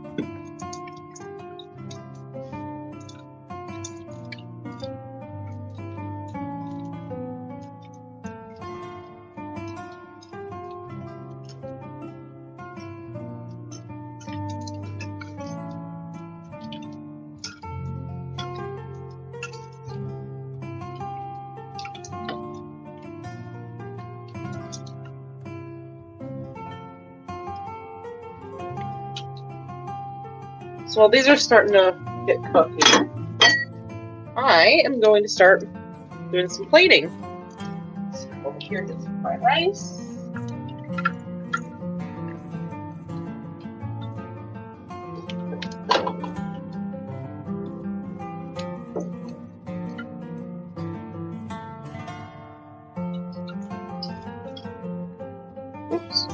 So while these are starting to get cooked, I am going to start doing some plating. So over here, get some fried rice. Oops.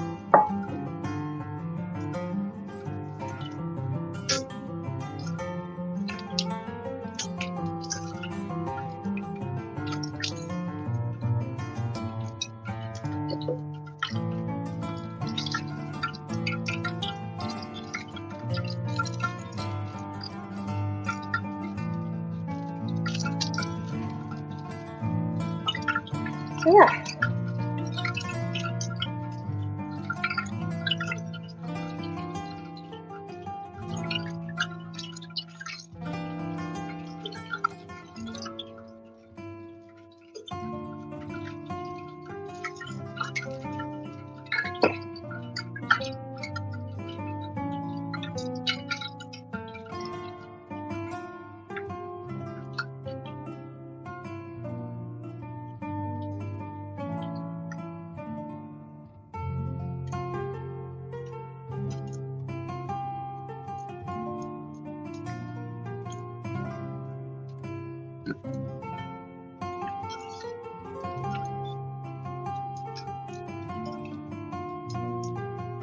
So yeah.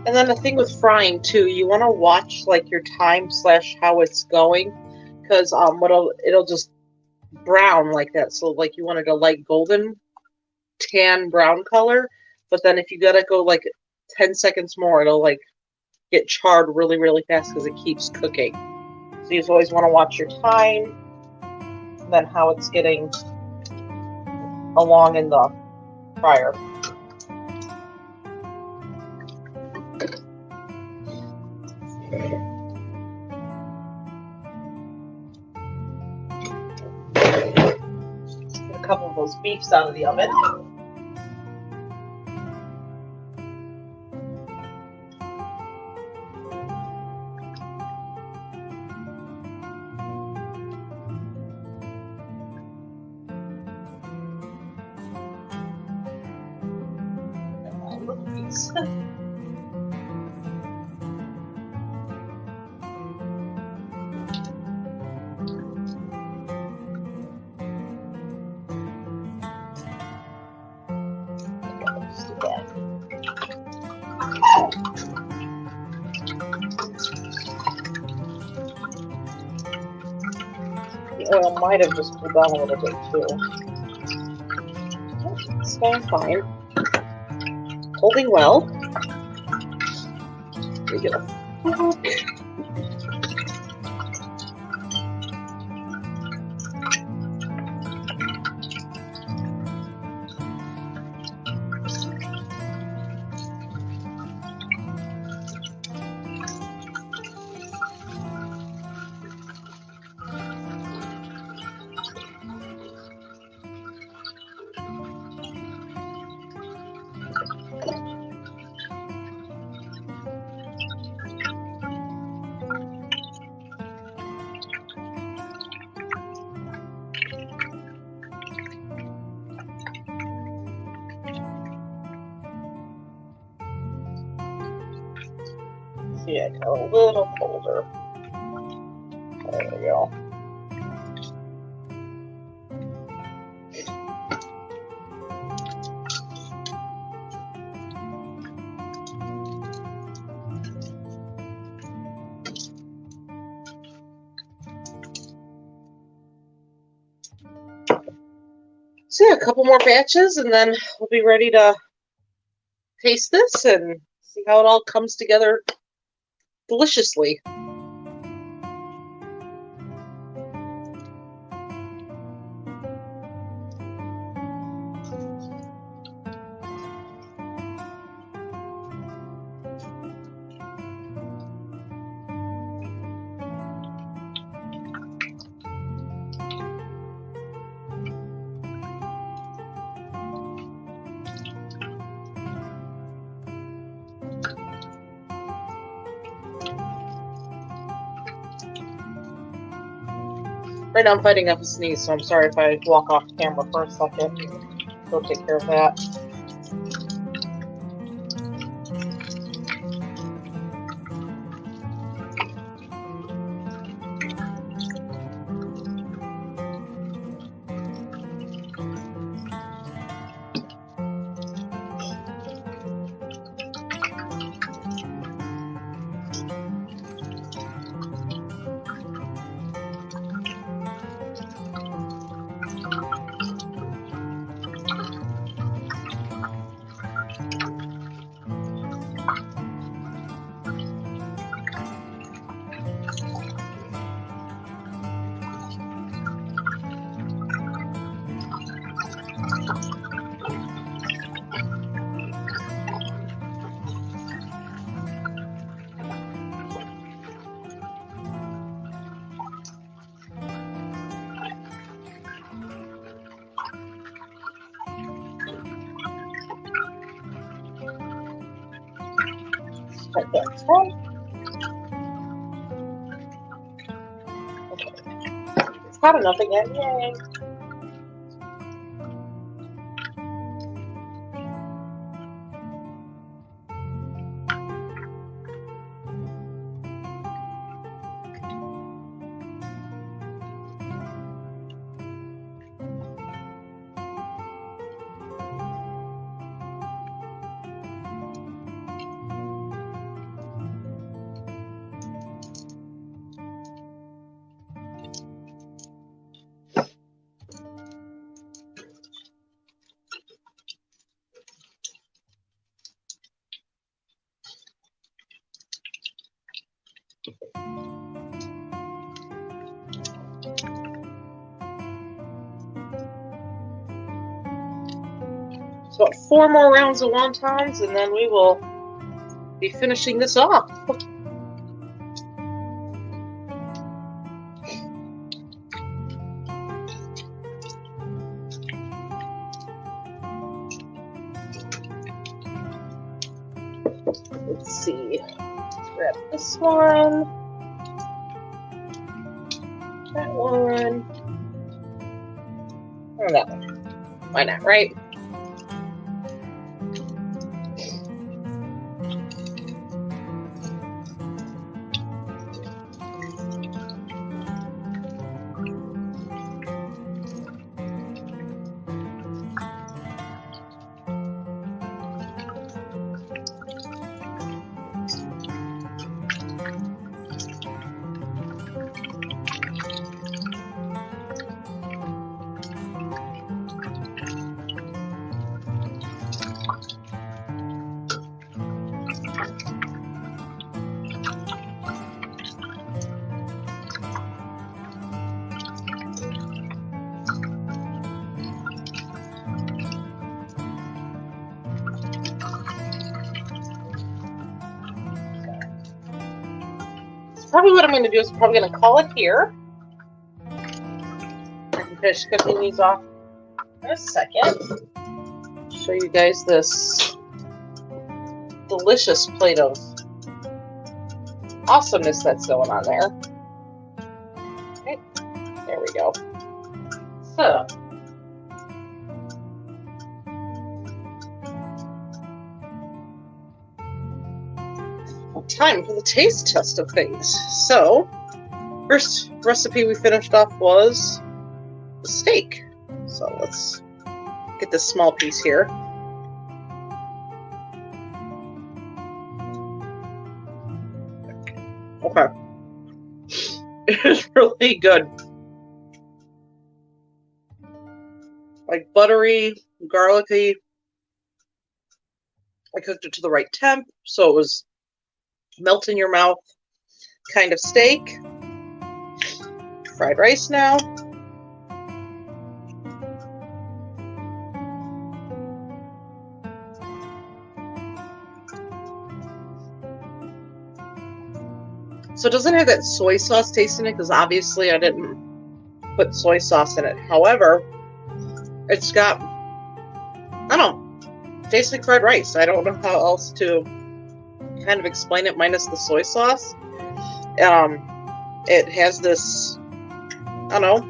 And then the thing with frying too, you want to watch like your time / how it's going, because it'll just brown like that. So like you want it a light golden tan brown color, but then if you gotta go like 10 seconds more, it'll like get charred really, really fast because it keeps cooking. So you always want to watch your time, and then how it's getting along in the fryer. Get a couple of those beefs out of the oven. The oil might have just cooled down a little bit too. It's going fine. Holding well. There we go. See, it got a little colder. There we go. So yeah, a couple more batches and then we'll be ready to taste this and see how it all comes together deliciously. Right now I'm fighting up a sneeze, so I'm sorry if I walk off camera for a second. Go take care of that. Okay. It's hot enough again. Yay. So 4 more rounds of wontons, and then we will be finishing this off. Let's see. Let's grab this one. That one. Or that one. Why not, right? Probably what I'm going to do is probably going to call it here. I can finish cooking these off in a second. Show you guys this delicious plate of awesomeness that's going on there. Okay, there we go. So, time for the taste test of things. So, first recipe we finished off was the steak. So let's get this small piece here. Okay. It is really good. like buttery, garlicky. I cooked it to the right temp, so it was melt in your mouth kind of steak. Fried rice now. So it doesn't have that soy sauce taste in it because obviously I didn't put soy sauce in it. However, it's got, I don't know, tastes like fried rice. I don't know how else to kind of explain it minus the soy sauce. It has this, I don't know,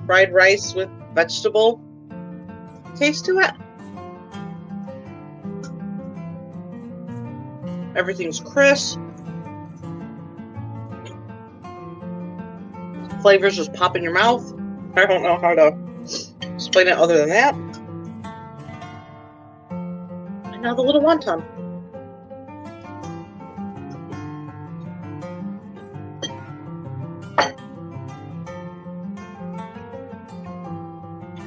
fried rice with vegetable taste to it. Everything's crisp. Flavors just pop in your mouth. I don't know how to explain it other than that. And now the little wonton.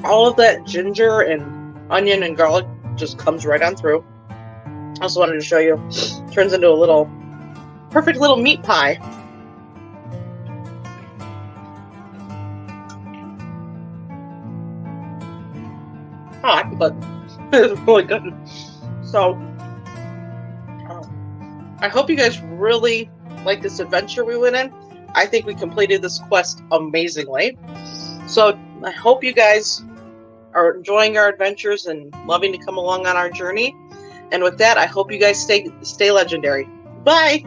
All of that ginger and onion and garlic just comes right on through. I also wanted to show you. Turns into a little perfect little meat pie. Hot, but it's really good. So I hope you guys really like this adventure we went in. I think we completed this quest amazingly. So I hope you guys are enjoying our adventures and loving to come along on our journey. And with that, I hope you guys stay legendary. Bye!